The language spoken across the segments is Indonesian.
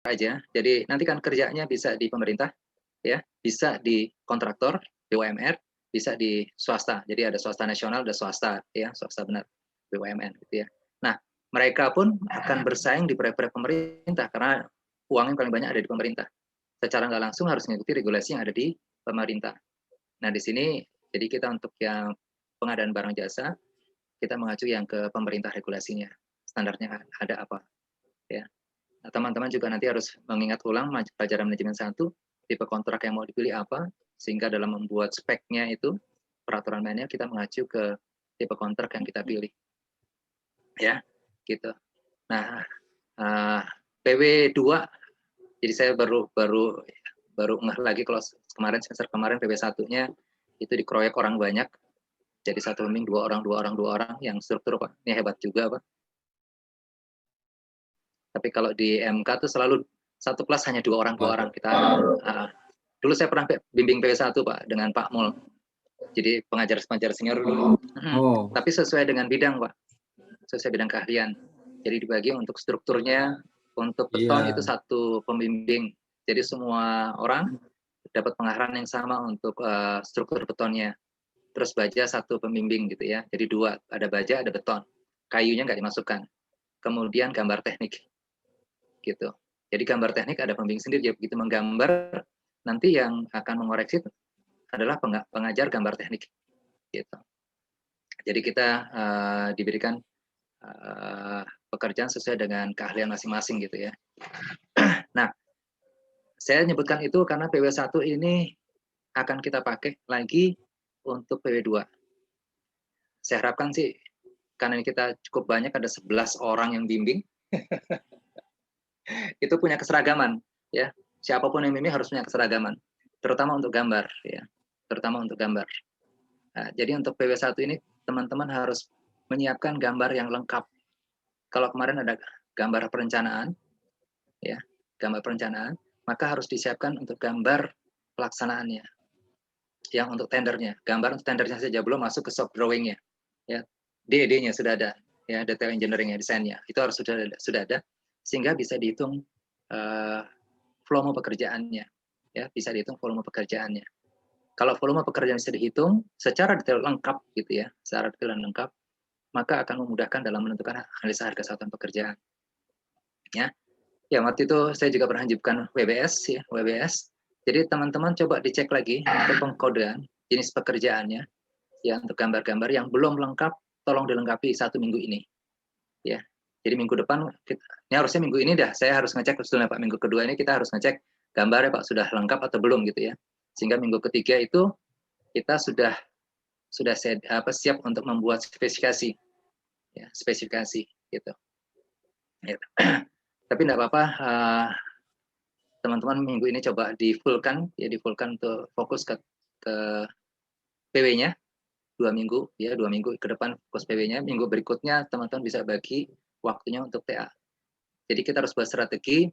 aja. Jadi nanti kan kerjanya bisa di pemerintah, ya, bisa di kontraktor, BUMN, bisa di swasta. Jadi ada swasta nasional, ada swasta, ya, swasta benar, BUMN, gitu ya. Nah, mereka pun akan bersaing di proyek-proyek pemerintah karena uang yang paling banyak ada di pemerintah. Secara nggak langsung harus mengikuti regulasi yang ada di pemerintah. Nah, di sini jadi kita untuk yang pengadaan barang jasa, kita mengacu yang ke pemerintah regulasinya, standarnya ada apa, ya. Nah, teman-teman juga nanti harus mengingat ulang pelajaran manajemen 1, tipe kontrak yang mau dipilih apa, sehingga dalam membuat speknya itu, peraturan mainnya kita mengacu ke tipe kontrak yang kita pilih. Ya, gitu. Nah, PW 2, jadi saya baru ngeh lagi kalau kemarin semester kemarin PW 1-nya itu dikeroyok orang banyak. Jadi satu pembimbing 2 orang yang struktur Pak. Ini hebat juga Pak. Tapi kalau di MK tuh selalu satu kelas hanya 2 orang kita. Dulu saya pernah bimbing PW1 Pak dengan Pak Mul. Jadi pengajar senior dulu. Tapi sesuai dengan bidang Pak. Sesuai bidang keahlian. Jadi dibagi untuk strukturnya, untuk beton itu satu pembimbing. Jadi semua orang dapat pengarahan yang sama untuk struktur betonnya. Terus baja satu pembimbing gitu ya. Jadi 2, ada baja, ada beton. Kayunya nggak dimasukkan. Kemudian gambar teknik. Gitu. Jadi gambar teknik ada pembimbing sendiri, jadi begitu menggambar, nanti yang akan mengoreksi adalah pengajar gambar teknik. Gitu. Jadi kita diberikan pekerjaan sesuai dengan keahlian masing-masing gitu ya. Nah, saya nyebutkan itu karena PW1 ini akan kita pakai lagi untuk PW2. Saya harapkan sih, karena kita cukup banyak, ada 11 orang yang bimbing, itu punya keseragaman, ya. Siapapun yang bimbing harus punya keseragaman, terutama untuk gambar, ya. Terutama untuk gambar. Nah, jadi untuk PW1 ini, teman-teman harus menyiapkan gambar yang lengkap. Kalau kemarin ada gambar perencanaan, ya, gambar perencanaan, maka harus disiapkan untuk gambar pelaksanaannya. Yang untuk tendernya, gambar untuk tendernya saja belum masuk ke soft drawing-nya, ya. DED-nya sudah ada, ya, detail engineering-nya, desainnya, itu harus sudah ada, sehingga bisa dihitung volume pekerjaannya, ya, bisa dihitung volume pekerjaannya. Kalau volume pekerjaan bisa dihitung secara detail lengkap, gitu ya, secara detail dan lengkap, maka akan memudahkan dalam menentukan analisa harga satuan pekerjaan. Ya, ya waktu itu saya juga pernah menunjukkan WBS, ya, WBS. Jadi teman-teman coba dicek lagi untuk pengkodean jenis pekerjaannya, ya, untuk gambar-gambar yang belum lengkap, tolong dilengkapi 1 minggu ini, ya. Jadi minggu depan, ini harusnya minggu ini dah, saya harus ngecek sebetulnya Pak, minggu kedua ini kita harus ngecek gambarnya Pak sudah lengkap atau belum gitu ya. Sehingga minggu ketiga itu kita sudah siap untuk membuat spesifikasi, ya, spesifikasi gitu. Ya. Tapi tidak apa-apa, teman-teman minggu ini coba di-full-kan, ya, di-full-kan untuk fokus ke PW-nya 2 minggu, ya, 2 minggu ke depan fokus PW-nya, minggu berikutnya teman-teman bisa bagi waktunya untuk TA. Jadi kita harus buat strategi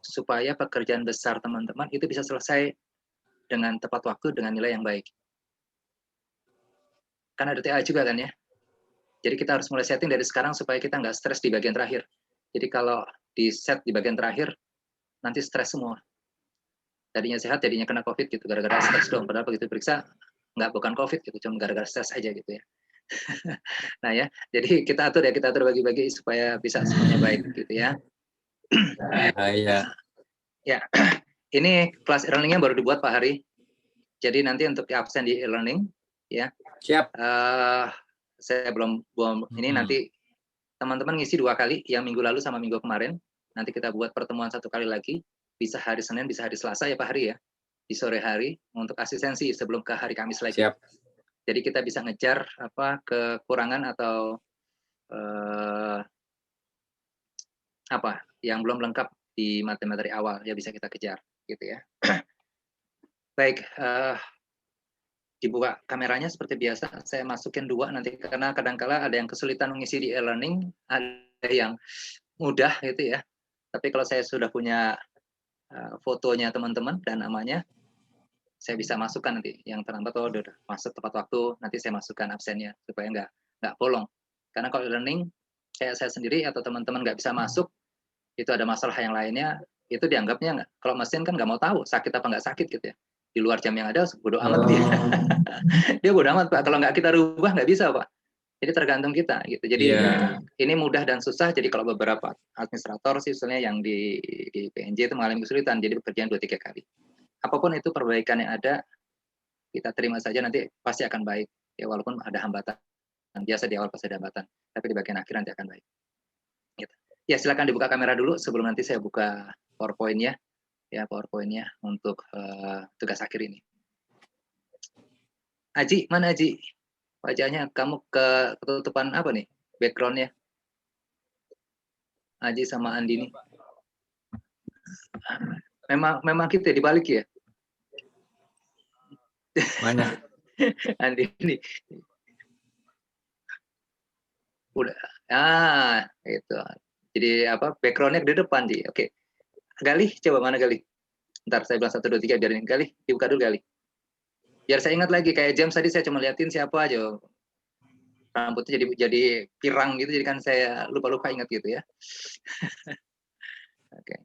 supaya pekerjaan besar teman-teman itu bisa selesai dengan tepat waktu dengan nilai yang baik. Kan ada TA juga kan ya. Jadi kita harus mulai setting dari sekarang supaya kita nggak stres di bagian terakhir. Jadi kalau di set di bagian terakhir, nanti stres semua. Tadinya sehat, jadinya kena COVID gitu, gara-gara stres dong. Padahal begitu periksa, bukan COVID gitu, cuma gara-gara stres aja gitu ya. Nah ya, jadi kita atur bagi-bagi supaya bisa semuanya baik gitu ya. Iya. Ya, ini kelas e-learning-nya baru dibuat Pak Hari. Jadi nanti untuk absen di e-learning, ya. Siap. Saya belum ini nanti teman-teman ngisi 2 kali, yang minggu lalu sama minggu kemarin. Nanti kita buat pertemuan 1 kali lagi, bisa hari Senin, bisa hari Selasa ya Pak Hari ya, di sore hari untuk asistensi sebelum ke hari Kamis lagi. Siap. Jadi kita bisa ngejar kekurangan atau yang belum lengkap di materi awal, ya bisa kita kejar gitu ya. Baik, dibuka kameranya seperti biasa, saya masukin 2 nanti karena kadang-kala ada yang kesulitan mengisi di e-learning, ada yang mudah gitu ya. Tapi kalau saya sudah punya fotonya teman-teman dan namanya, saya bisa masukkan nanti yang terlambat udah masuk tepat waktu, nanti saya masukkan absennya supaya nggak bolong. Karena kalau e-learning kayak saya sendiri atau teman-teman nggak bisa masuk, itu ada masalah yang lainnya, itu dianggapnya nggak, kalau mesin kan nggak mau tahu sakit apa nggak sakit gitu ya. Di luar jam yang ada bodo amat dia. Dia bodo amat Pak, kalau nggak kita rubah nggak bisa Pak. Jadi tergantung kita gitu. Jadi ini mudah dan susah. Jadi kalau beberapa administrator sih sebenarnya yang di PNJ itu mengalami kesulitan, jadi bekerjaan 2-3 kali. Apapun itu perbaikan yang ada, kita terima saja, nanti pasti akan baik. Ya walaupun ada hambatan, biasa di awal pasti ada hambatan, tapi di bagian akhir nanti akan baik. Gitu. Ya silakan dibuka kamera dulu sebelum nanti saya buka PowerPoint-nya, ya PowerPoint-nya untuk tugas akhir ini. Aji, mana Aji? Wajahnya kamu ketutupan apa nih background-nya? Aji sama Andini. Memang gitu ya, dibalik ya? Mana? Andini. Udah. Itu. Jadi apa? Background-nya di depan sih. Oke. Galih, coba mana Galih? Ntar saya bilang 1, 2, 3 biarin Galih. Dibuka dulu Galih. Biar saya ingat lagi, kayak James tadi saya cuma liatin siapa aja. Rambutnya jadi pirang gitu, jadi kan saya lupa-lupa ingat gitu ya. Oke.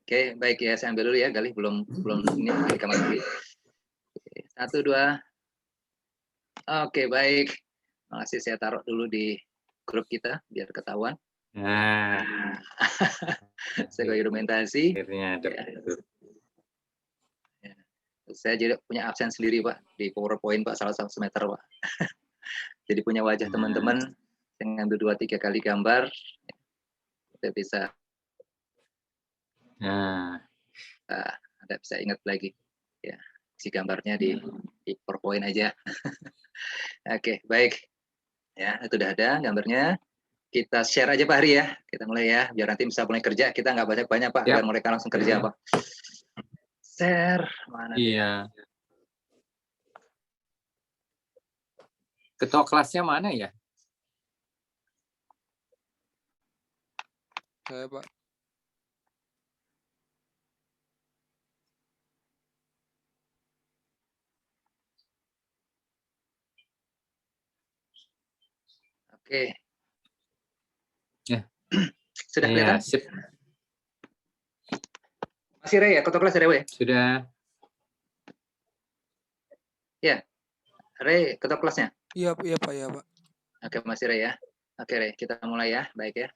Oke, baik ya, saya ambil dulu ya, Galih belum ini di kamar dulu. 1, 2. Oke, baik. Makasih, saya taruh dulu di grup kita biar ketahuan. Nah, saya dokumentasi. akhirnya ada. Ya. Saya jadi punya absen sendiri Pak di PowerPoint Pak, salah satu semester Pak. Jadi punya wajah teman-teman, saya ngambil 2-3 kali gambar, kita bisa ada bisa ingat lagi ya, si gambarnya di PowerPoint aja. Oke, baik ya, itu udah ada gambarnya. Kita share aja Pak Hari ya, kita mulai ya, biar nanti bisa mulai kerja. Kita nggak banyak-banyak Pak, biar mereka langsung kerja Pak. Share mana dia? Ketua kelasnya mana ya? Saya Pak. Oke. Ya. Sudah kelihatan? Sip. Masih Rey ya, ketua kelas Rey? Sudah. Ya, Rey ketua kelasnya? Iya Pak, ya Pak. Oke, masih Rey ya. Oke Rey, kita mulai ya, baik ya.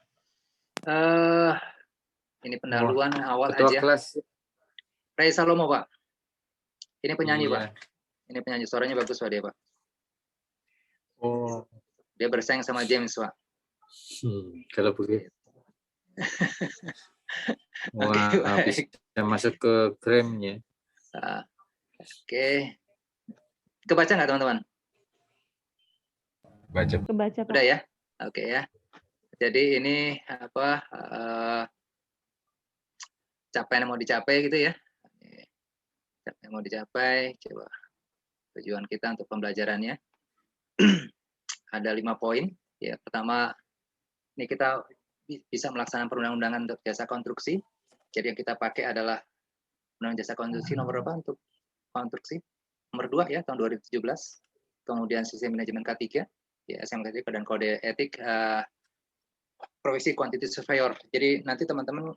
Ini pendahuluan awal ketua aja. Kelas. Rey Salomo Pak. Ini penyanyi Pak. Ini penyanyi, suaranya bagus Pak dia Pak. Oh. Dia bersaing sama James Pak. Kalau begitu. Wah, bisa masuk ke Grammy-nya. Oke. Kebaca nggak teman-teman? Kebaca Pak. Udah ya? Oke ya. Jadi ini apa capaian yang mau dicapai gitu ya. Capaian yang mau dicapai, coba tujuan kita untuk pembelajarannya. Ada 5 poin. Ya, pertama ini kita bisa melaksanakan perundang-undangan untuk jasa konstruksi. Jadi yang kita pakai adalah Undang Jasa Konstruksi nomor berapa untuk konstruksi? Nomor 2 ya, tahun 2017. Kemudian sistem manajemen K3, ya SMK3 dan kode etik profesi quantity surveyor. Jadi nanti teman-teman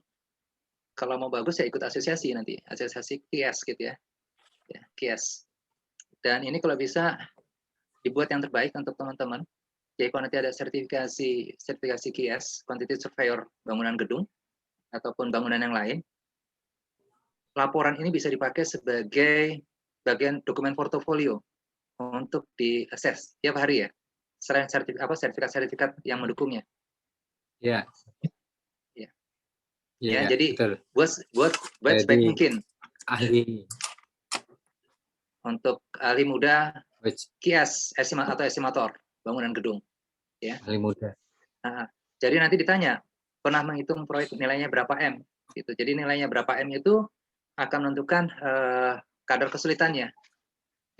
kalau mau bagus ya ikut asosiasi nanti, asosiasi KIS gitu ya. Ya, KIS. Dan ini kalau bisa dibuat yang terbaik untuk teman-teman. Jadi kalau nanti ada sertifikasi KIS, quantity surveyor bangunan gedung ataupun bangunan yang lain, laporan ini bisa dipakai sebagai bagian dokumen portofolio untuk diakses tiap hari ya. Selain sertifikat yang mendukungnya. Ya. Ya. Ya, jadi betul. buat sebaik mungkin. Ahli. Untuk ahli muda KIS atau estimator bangunan gedung. Ya. Ahli muda. Nah, jadi nanti ditanya, pernah menghitung proyek nilainya berapa M? Gitu. Jadi nilainya berapa M itu akan menentukan kadar kesulitannya.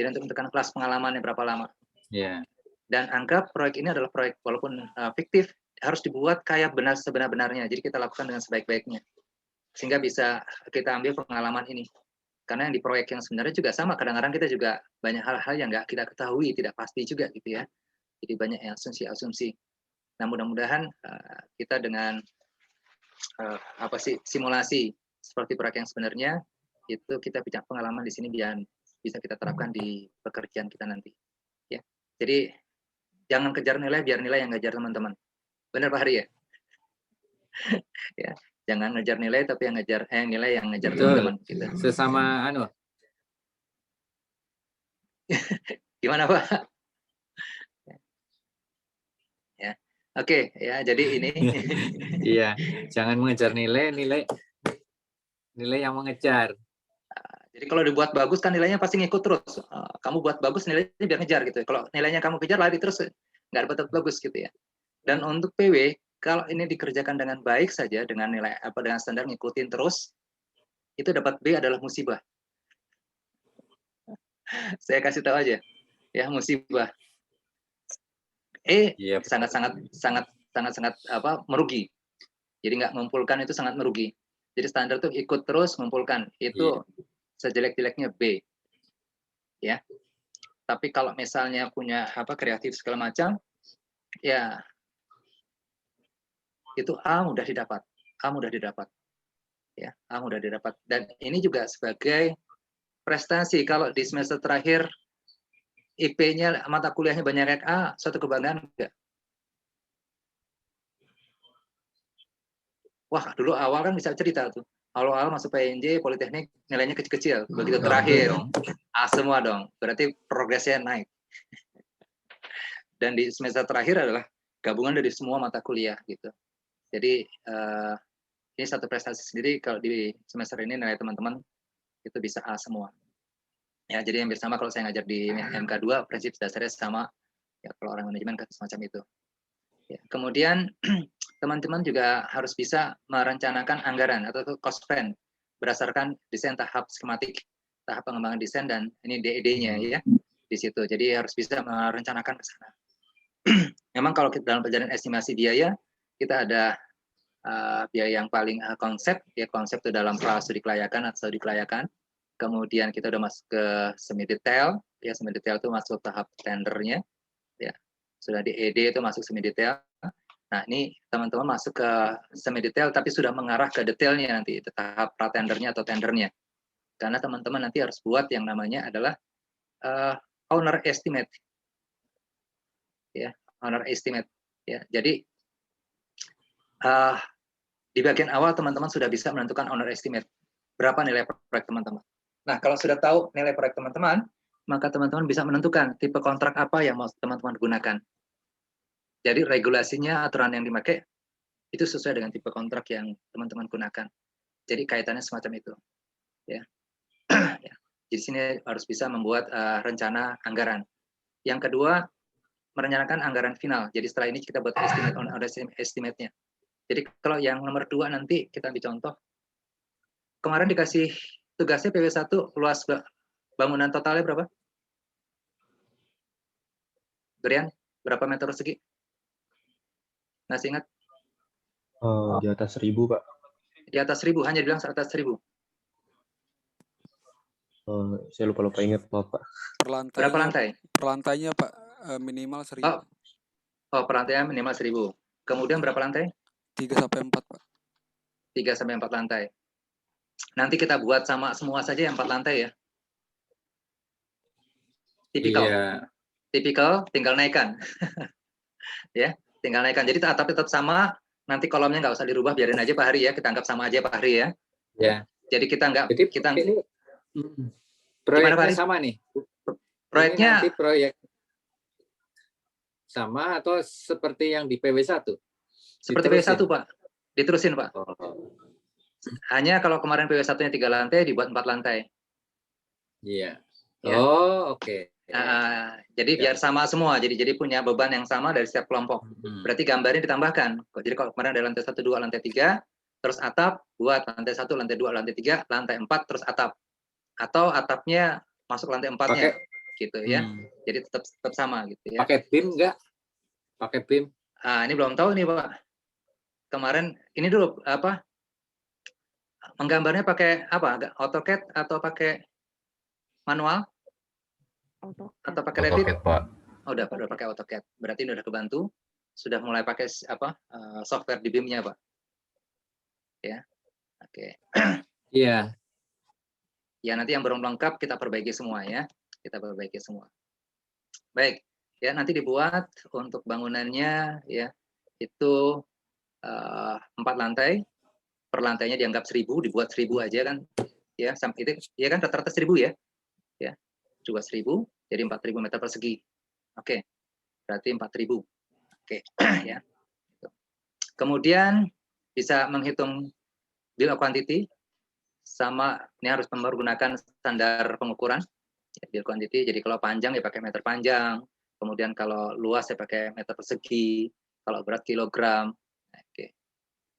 Jadi untuk menentukan kelas pengalamannya berapa lama. Yeah. Dan anggap proyek ini adalah proyek walaupun fiktif, harus dibuat kayak benar sebenar-benarnya. Jadi kita lakukan dengan sebaik-baiknya. Sehingga bisa kita ambil pengalaman ini. Karena yang di proyek yang sebenarnya juga sama. Kadang-kadang kita juga banyak hal-hal yang nggak kita ketahui, tidak pasti juga gitu ya. Jadi banyak asumsi-asumsi. Nah mudah-mudahan kita dengan apa sih, simulasi seperti proyek yang sebenarnya, itu kita punya pengalaman di sini biar bisa kita terapkan di pekerjaan kita nanti. Ya, jadi jangan kejar nilai, biar nilai yang ngejar teman-teman. Benar Pak Hari ya? Ya, jangan ngejar nilai, tapi yang ngejar nilai yang ngejar Betul. teman-teman. Gitu. Sesama Gimana Pak? Ya, oke ya. Jadi ini. Iya, jangan mengejar nilai yang mengejar. Jadi kalau dibuat bagus kan nilainya pasti ngikut terus. Kamu buat bagus nilainya biar ngejar gitu. Kalau nilainya kamu kejar lari terus nggak dapat bagus gitu ya. Dan untuk PW kalau ini dikerjakan dengan baik saja dengan nilai dengan standar ngikutin terus, itu dapat B adalah musibah. Saya kasih tahu aja ya, musibah. Sangat merugi. Jadi nggak mengumpulkan itu sangat merugi. Jadi standar tuh ikut terus mengumpulkan itu sejelek-jeleknya B. Ya. Tapi kalau misalnya punya kreatif segala macam, ya itu A mudah didapat. Ya, A mudah didapat. Dan ini juga sebagai prestasi kalau di semester terakhir IP-nya mata kuliahnya banyak A, suatu kebanggaan enggak? Wah, dulu awal kan bisa cerita tuh. Awal-awal masuk PNJ, Politeknik, nilainya kecil-kecil. Begitu terakhir, A semua dong. Berarti progresnya naik. Dan di semester terakhir adalah gabungan dari semua mata kuliah gitu. Jadi ini satu prestasi sendiri kalau di semester ini nilai teman-teman itu bisa A semua. Ya, jadi yang bersama kalau saya ngajar di MK2 prinsip dasarnya sama ya, kalau orang manajemen kan semacam itu. Ya, kemudian teman-teman juga harus bisa merencanakan anggaran atau cost plan berdasarkan desain tahap skematik, tahap pengembangan desain dan ini DED-nya ya di situ. Jadi harus bisa merencanakan ke sana. Memang kalau kita dalam perjalanan estimasi biaya kita ada biaya yang paling konsep itu dalam studi kelayakan atau studi kelayakan. Kemudian kita udah masuk ke semi detail, ya semi detail itu masuk tahap tendernya, ya sudah di ED itu masuk semi detail. Nah ini teman-teman masuk ke semi detail tapi sudah mengarah ke detailnya nanti tahap pratendernya atau tendernya. Karena teman-teman nanti harus buat yang namanya adalah owner estimate, ya owner estimate. Ya jadi di bagian awal teman-teman sudah bisa menentukan owner estimate berapa nilai proyek teman-teman. Nah, kalau sudah tahu nilai proyek teman-teman, maka teman-teman bisa menentukan tipe kontrak apa yang mau teman-teman gunakan. Jadi regulasinya, aturan yang dipakai, itu sesuai dengan tipe kontrak yang teman-teman gunakan. Jadi kaitannya semacam itu. Ya. Ya. Di sini harus bisa membuat rencana anggaran. Yang kedua, merencanakan anggaran final. Jadi setelah ini kita buat estimate-nya. Jadi kalau yang nomor 2 nanti kita ambil contoh. Kemarin dikasih tugasnya PW1 luas bangunan totalnya berapa? Brian, berapa meter persegi? Masih ingat? Di atas 1.000, Pak. Di atas 1.000, hanya bilang atas 1.000. Saya lupa ingat, Pak. Berapa lantai? Per lantainya, Pak, minimal 1.000. Per lantainya minimal 1.000. Kemudian berapa lantai? 3-4, Pak. 3-4 lantai. Nanti kita buat sama semua saja yang 4 lantai ya. Tipikal. Iya. Tipikal, tinggal naikkan. Ya, tinggal naikkan. Jadi atap tetap sama, nanti kolomnya nggak usah dirubah, biarin aja Pak Hari ya. Kita anggap sama aja Pak Hari ya. Ya. Jadi kita nggak... Jadi ini proyeknya sama nih? Proyeknya... Ini nanti proyek sama atau seperti yang di PW1? Seperti PW1, Pak. Diterusin, Pak. Oh. Hanya kalau kemarin PW1-nya 3 lantai, dibuat 4 lantai. Iya. Ya. Oh, oke. Jadi biar sama semua, jadi punya beban yang sama dari setiap kelompok. Berarti gambarnya ditambahkan. Jadi kalau kemarin ada lantai 1, 2, lantai 3, terus atap, buat lantai 1, lantai 2, lantai 3, lantai 4, terus atap. Atau atapnya masuk lantai 4-nya. Gitu ya. Jadi tetap sama gitu ya. Pakai BIM enggak? Pakai BIM? Ini belum tahu nih, Pak. Kemarin ini dulu menggambarnya pakai apa? AutoCAD atau pakai manual? Atau pakai Revit? AutoCAD, Pak. Oh, udah pakai AutoCAD. Berarti ini udah kebantu. Sudah mulai pakai software di BIM-nya, Pak. Ya, oke. Iya. Ya, nanti yang belum lengkap kita perbaiki semua ya. Kita perbaiki semua. Baik, ya nanti dibuat untuk bangunannya ya itu 4 lantai, per lantainya dianggap 1.000, dibuat 1.000 aja kan, ya sampai itu, ya kan rata-rata 1.000 ya, juga 1.000, jadi 4.000 meter persegi. Oke, berarti 4.000. Oke, ya. Kemudian bisa menghitung bill of quantity, sama ini harus menggunakan standar pengukuran bill quantity. Jadi kalau panjang ya pakai meter panjang, kemudian kalau luas ya pakai meter persegi, kalau berat kilogram. Oke,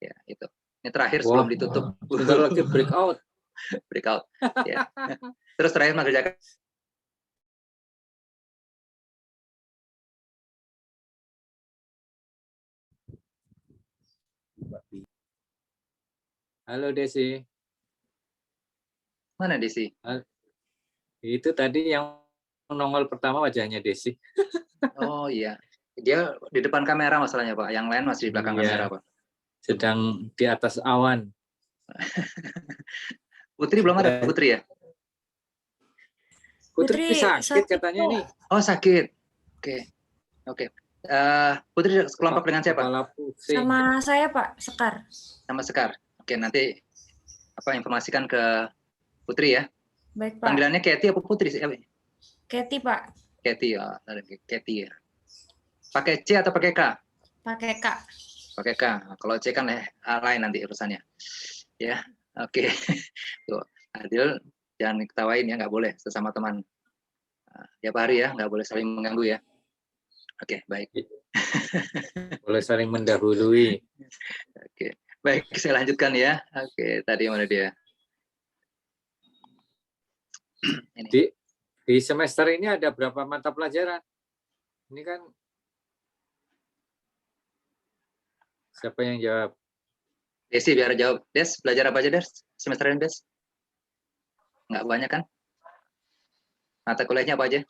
ya itu. Ini terakhir sebelum ditutup. Bentar lagi breakout. Breakout. Ya. Terus terakhir mengerjakan Halo Desi. mana Desi? Itu tadi yang nongol pertama wajahnya Desi. Oh iya, dia di depan kamera masalahnya Pak, yang lain masih di belakang kamera Pak. Sedang di atas awan. Putri belum ada, Putri ya? Putri sakit katanya nih. Oh sakit, oke. Putri sekelompok dengan siapa? Sama saya Pak, Sekar. Sama Sekar. Oke, nanti informasikan ke Putri ya. Baik Pak. Panggilannya Katy apa Putri? Katy Pak. Katy ya, Katy ya. Pakai C atau pakai K? Pakai K. Pakai K. Kalau C kan lain nanti urusannya. Ya, oke. Tuh, Adil jangan ketawain ya, nggak boleh sesama teman. Tiap hari ya, nggak boleh saling mengganggu ya. Oke, baik. Boleh saling mendahului. Oke, baik. Saya lanjutkan ya. Oke, tadi mana dia? Ini. Di semester ini ada berapa mata pelajaran? Ini kan siapa yang jawab? Desi biar jawab. Des, belajar apa aja Des? Semester ini Des? Nggak banyak kan? Mata kuliahnya apa aja?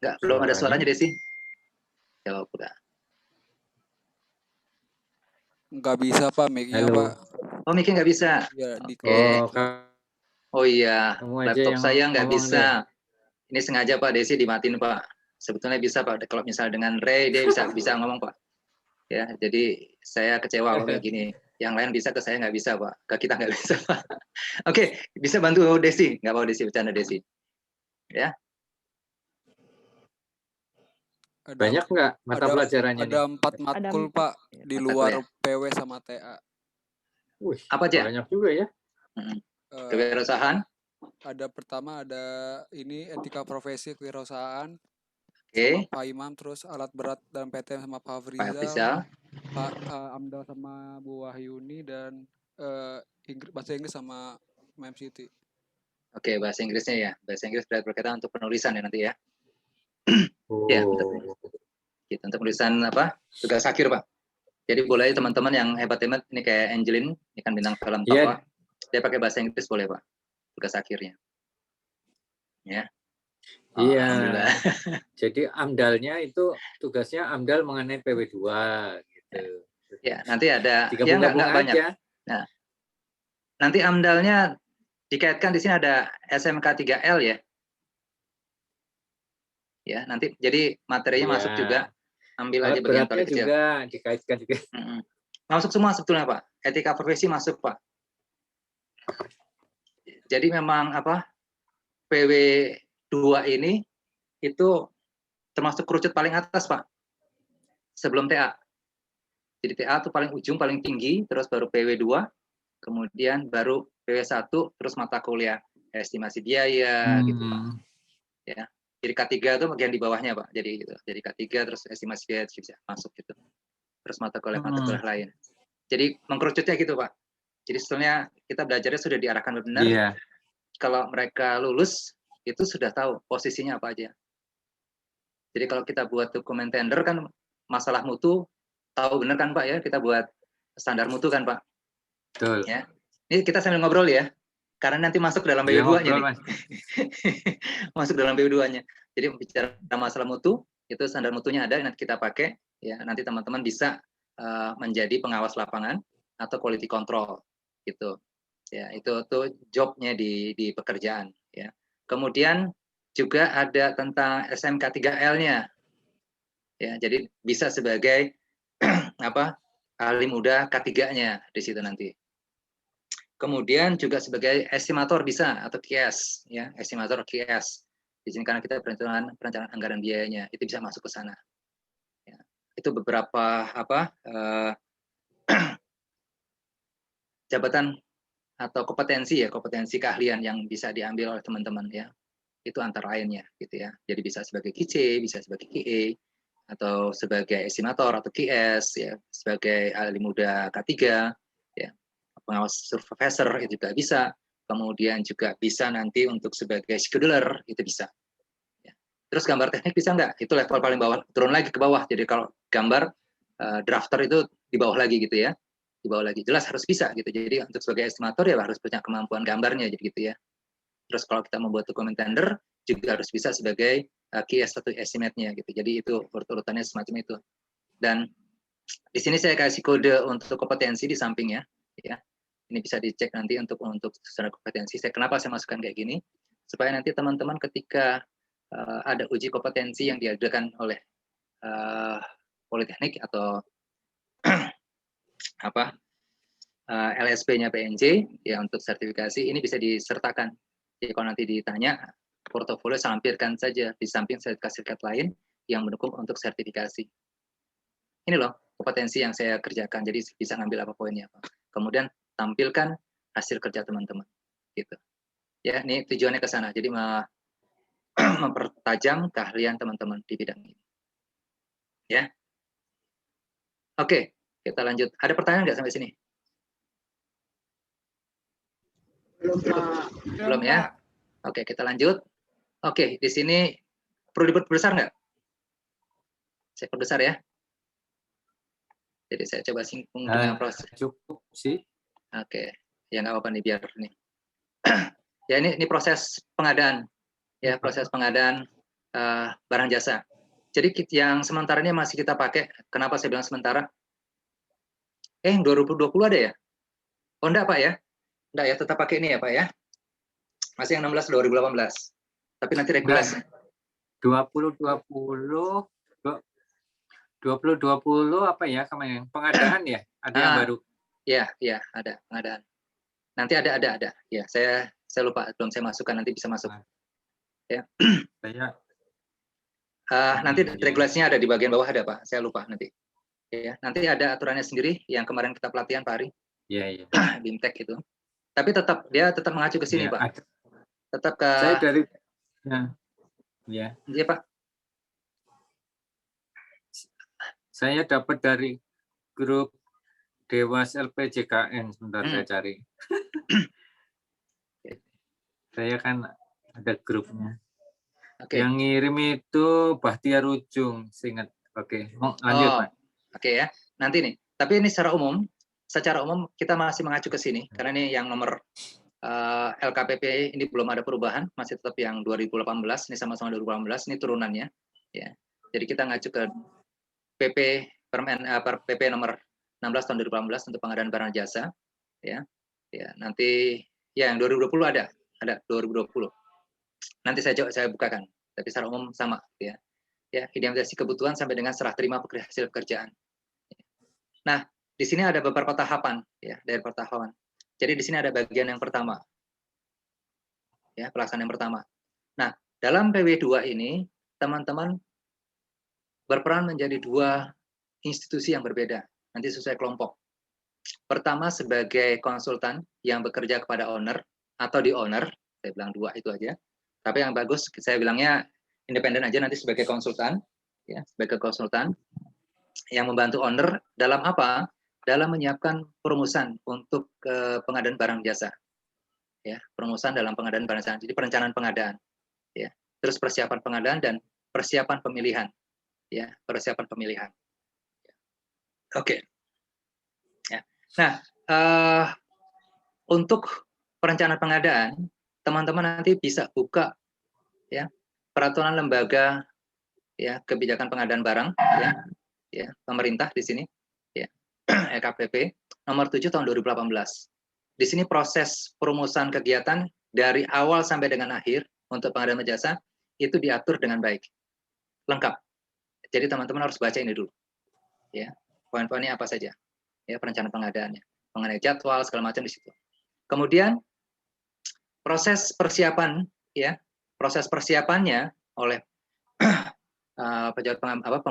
Nggak, belum ada suaranya Desi. Jawab udah. Nggak bisa Pak, mic-nya Pak. Oh, mic-nya nggak bisa? Ya, Oh iya, laptop saya nggak bisa. Ini sengaja Pak, Desi dimatiin Pak. Sebetulnya bisa Pak, kalau misalnya dengan Ray dia bisa ngomong Pak. Ya, jadi saya kecewa kalau kayak gini. Yang lain bisa, ke saya nggak bisa Pak. Ke kita nggak bisa Pak. Oke, bisa bantu Desi? Nggak mau Desi, bercanda Desi. Ya. Banyak nggak mata pelajarannya? Ada 4 matkul Pak, di luar PW sama TA. Apa aja? Banyak juga ya. Kewirausahaan. Ada pertama ada ini etika profesi kewirausahaan. Oke. Sama Pak Imam, terus alat berat dan PTM sama Pak Afrizal. Pak Amdal sama Bu Wahyuni, dan bahasa Inggris sama Mem Siti. Oke, bahasa Inggrisnya ya. Bahasa Inggris berkaitan untuk penulisan ya nanti ya. Ya, untuk penulisan tugas akhir Pak. Jadi boleh teman-teman yang hebat-hebat ini kayak Angelin, ini kan bintang film top Pak. Dia pakai bahasa Inggris boleh Pak. Tugas akhirnya. Ya. Iya. Jadi amdalnya itu tugasnya amdal mengenai PW2 gitu. Ya, nanti ada ya nggak banyak. Nah, nanti amdalnya dikaitkan di sini ada SMK 3L ya. Ya, nanti jadi materinya masuk juga. Ambil aja bagian paling kecil. Juga dikaitkan juga. Masuk semua sebetulnya Pak. Etika profesi masuk Pak. Jadi memang PW2 ini itu termasuk kerucut paling atas Pak. Sebelum TA. Jadi TA itu paling ujung, paling tinggi, terus baru PW2, kemudian baru PW1, terus mata kuliah estimasi biaya gitu Pak. Ya. Jadi K3 itu bagian di bawahnya Pak. Jadi gitu. Jadi K3 terus estimasi biaya bisa masuk gitu. Terus mata kuliah lain. Jadi mengkerucutnya gitu Pak. Jadi sebetulnya kita belajarnya sudah diarahkan benar. Iya. Kalau mereka lulus itu sudah tahu posisinya apa aja. Jadi kalau kita buat dokumen tender kan masalah mutu tahu benar kan Pak ya, kita buat standar mutu kan Pak. Betul. Ya. Ini kita sambil ngobrol ya. Karena nanti masuk dalam PW2-nya nih. Masuk dalam PW2-nya. Jadi bicara masalah mutu, Itu standar mutunya ada, nanti kita pakai, ya. Nanti teman-teman bisa menjadi pengawas lapangan atau quality control, gitu. Ya, itu tuh jobnya di pekerjaan, ya. Kemudian juga ada tentang SMK 3L-nya, ya. Jadi bisa sebagai apa, ahli muda K3-nya di situ nanti. Kemudian juga sebagai estimator bisa, atau QS, ya, estimator QS. Di sini karena kita perencanaan anggaran biayanya, itu bisa masuk ke sana. Ya. Itu beberapa apa jabatan atau kompetensi, ya, kompetensi keahlian yang bisa diambil oleh teman-teman, ya. Itu antara lainnya, gitu ya. Jadi bisa sebagai QC, bisa sebagai QA, atau sebagai estimator atau QS, ya, sebagai ahli muda K3, ya, pengawas supervisor itu juga bisa. Kemudian juga bisa nanti untuk sebagai scheduler itu bisa. Ya. Terus gambar teknik bisa nggak? Itu level paling bawah, turun lagi ke bawah. Jadi kalau gambar drafter itu di bawah lagi gitu ya, di bawah lagi. Jelas harus bisa gitu. Jadi untuk sebagai estimator ya harus punya kemampuan gambarnya jadi gitu ya. Terus kalau kita membuat dokumen tender juga harus bisa sebagai QS atau estimate-nya gitu. Jadi itu urut-urutannya semacam itu. Dan di sini saya kasih kode untuk kompetensi di sampingnya, ya. Ini bisa dicek nanti untuk standar kompetensi. Kenapa saya masukkan kayak gini? Supaya nanti teman-teman ketika ada uji kompetensi yang diadakan oleh Politeknik atau apa LSP-nya PNJ ya untuk sertifikasi ini bisa disertakan. Jadi kalau nanti ditanya portofolio lampirkan saja di samping sertifikat lain yang mendukung untuk sertifikasi. Ini loh kompetensi yang saya kerjakan. Jadi bisa ngambil apa poinnya. Kemudian tampilkan hasil kerja teman-teman. Gitu. Ya, ini tujuannya ke sana. Jadi mempertajam keahlian teman-teman di bidang ini. Ya. Oke, kita lanjut. Ada pertanyaan nggak sampai sini? Belum ya? Oke, kita lanjut. Oke, di sini perlu diperbesar nggak? Saya perbesar ya. Jadi saya coba singgung dengan proses. Cukup sih. Oke, ya nggak apa-apa nih biar nih. Ya ini proses pengadaan, ya proses pengadaan barang jasa. Jadi yang sementara ini masih kita pakai. Kenapa saya bilang sementara? 2020 ada ya? Oh enggak Pak ya? Enggak ya, tetap pakai ini ya Pak ya? Masih yang 16 2018. Tapi nanti regulasi. 2020 apa ya kemarin? Pengadaan ya? Ada yang baru? Iya, ada pengadaan. Nanti ada. Ya, saya lupa belum saya masukkan, nanti bisa masuk. Ya. Nanti regulasinya ada di bagian bawah ada Pak, saya lupa nanti. Ya, nanti ada aturannya sendiri yang kemarin kita pelatihan Pak Ari. Iya. BIMTEK itu. Tapi dia tetap mengacu ke sini ya, Pak. Ada. Tetap ke. Saya dari. Ya. Iya Pak. Saya dapat dari grup Dewas LPJKN, sebentar saya cari. Saya kan ada grupnya. Yang ngirim itu Bahtiar Ujung, seingat. Oke, mau lanjut Pak. Oke ya. Nanti nih. Tapi ini secara umum kita masih mengacu ke sini karena ini yang nomor LKPP ini belum ada perubahan, masih tetap yang 2018, ini sama-sama 2018, ini turunannya ya. Jadi kita ngacu ke PP nomor 16 tahun 2018 untuk pengadaan barang jasa ya. Ya, nanti ya yang 2020 ada 2020. Nanti saya bukakan, tapi secara umum sama ya. Ya, identifikasi kebutuhan sampai dengan serah terima hasil pekerjaan. Nah, di sini ada beberapa tahapan ya, dari tahapan. Jadi di sini ada bagian yang pertama. Ya, pelaksanaan yang pertama. Nah, dalam PW2 ini teman-teman berperan menjadi 2 institusi yang berbeda, nanti sesuai kelompok. Pertama sebagai konsultan yang bekerja kepada owner atau di owner, saya bilang 2 itu aja. Tapi yang bagus saya bilangnya independen aja nanti sebagai konsultan, ya, sebagai konsultan yang membantu owner dalam apa? Dalam menyiapkan perumusan untuk pengadaan barang jasa. Ya, perumusan dalam pengadaan barang jasa. Jadi perencanaan pengadaan, ya. Terus persiapan pengadaan dan persiapan pemilihan. Ya, persiapan pemilihan. Oke. Ya. Nah, untuk perencanaan pengadaan, teman-teman nanti bisa buka ya peraturan lembaga ya kebijakan pengadaan barang ya pemerintah di sini ya LKPP nomor 7 tahun 2018. Di sini proses perumusan kegiatan dari awal sampai dengan akhir untuk pengadaan jasa itu diatur dengan baik, lengkap. Jadi teman-teman harus baca ini dulu, ya poin-poinnya apa saja, ya perencanaan pengadaannya, mengenai jadwal segala macam di situ. Kemudian proses persiapan, ya proses persiapannya oleh pejabat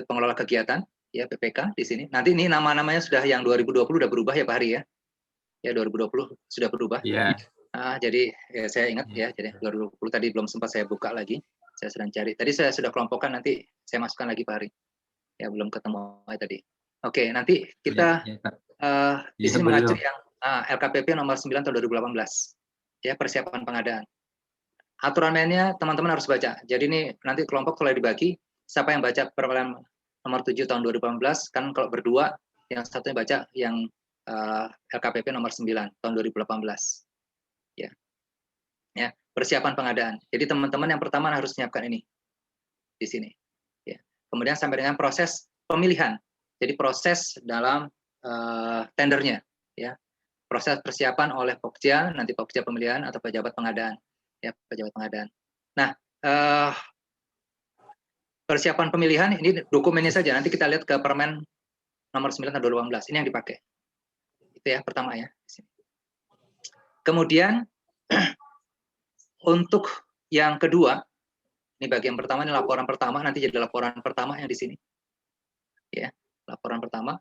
pengelola kegiatan, ya PPK di sini. Nanti ini nama-namanya sudah yang 2020 sudah berubah ya Pak Hari ya. Ya 2020 sudah berubah. Iya. Jadi ya, saya ingat ya, jadi 2020 tadi belum sempat saya buka lagi. Saya sedang cari. Tadi saya sudah kelompokkan, nanti saya masukkan lagi Pak Hari. Ya belum ketemu tadi. Oke, nanti kita di sini mengacu yang LKPP nomor 9 tahun 2018. Ya, persiapan pengadaan. Aturan mainnya teman-teman harus baca. Jadi ini nanti kelompok mulai dibagi, siapa yang baca peraturan nomor 7 tahun 2018, kan kalau berdua, yang satunya baca yang LKPP nomor 9 tahun 2018. Ya, persiapan pengadaan. Jadi teman-teman yang pertama harus menyiapkan ini di sini. Ya. Kemudian sampai dengan proses pemilihan. Jadi proses dalam tendernya, ya. Proses persiapan oleh Pokja, nanti Pokja pemilihan atau pejabat pengadaan. Ya, pejabat pengadaan. Nah, persiapan pemilihan ini dokumennya saja. Nanti kita lihat ke Permen nomor 9 tahun 2018. Ini yang dipakai. Itu ya pertama ya. Kemudian untuk yang kedua, ini bagian pertama, ini laporan pertama, nanti jadi laporan pertama yang di sini. Ya, laporan pertama.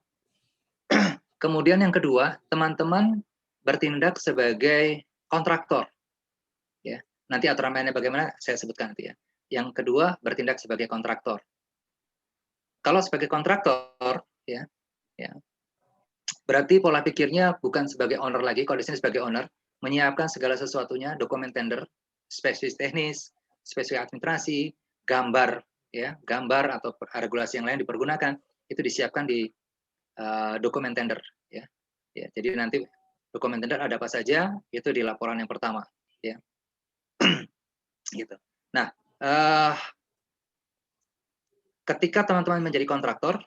Kemudian yang kedua, teman-teman bertindak sebagai kontraktor. Ya, nanti aturan mainnya bagaimana saya sebutkan nanti ya. Yang kedua, bertindak sebagai kontraktor. Kalau sebagai kontraktor, ya, berarti pola pikirnya bukan sebagai owner lagi. Kalau di sini sebagai owner, menyiapkan segala sesuatunya, dokumen tender, spesifik teknis, spesifik administrasi, gambar, ya, gambar atau regulasi yang lain dipergunakan, itu disiapkan di dokumen tender, ya. Ya, jadi nanti dokumen tender ada apa saja, itu di laporan yang pertama, ya. Gitu. Nah, ketika teman-teman menjadi kontraktor,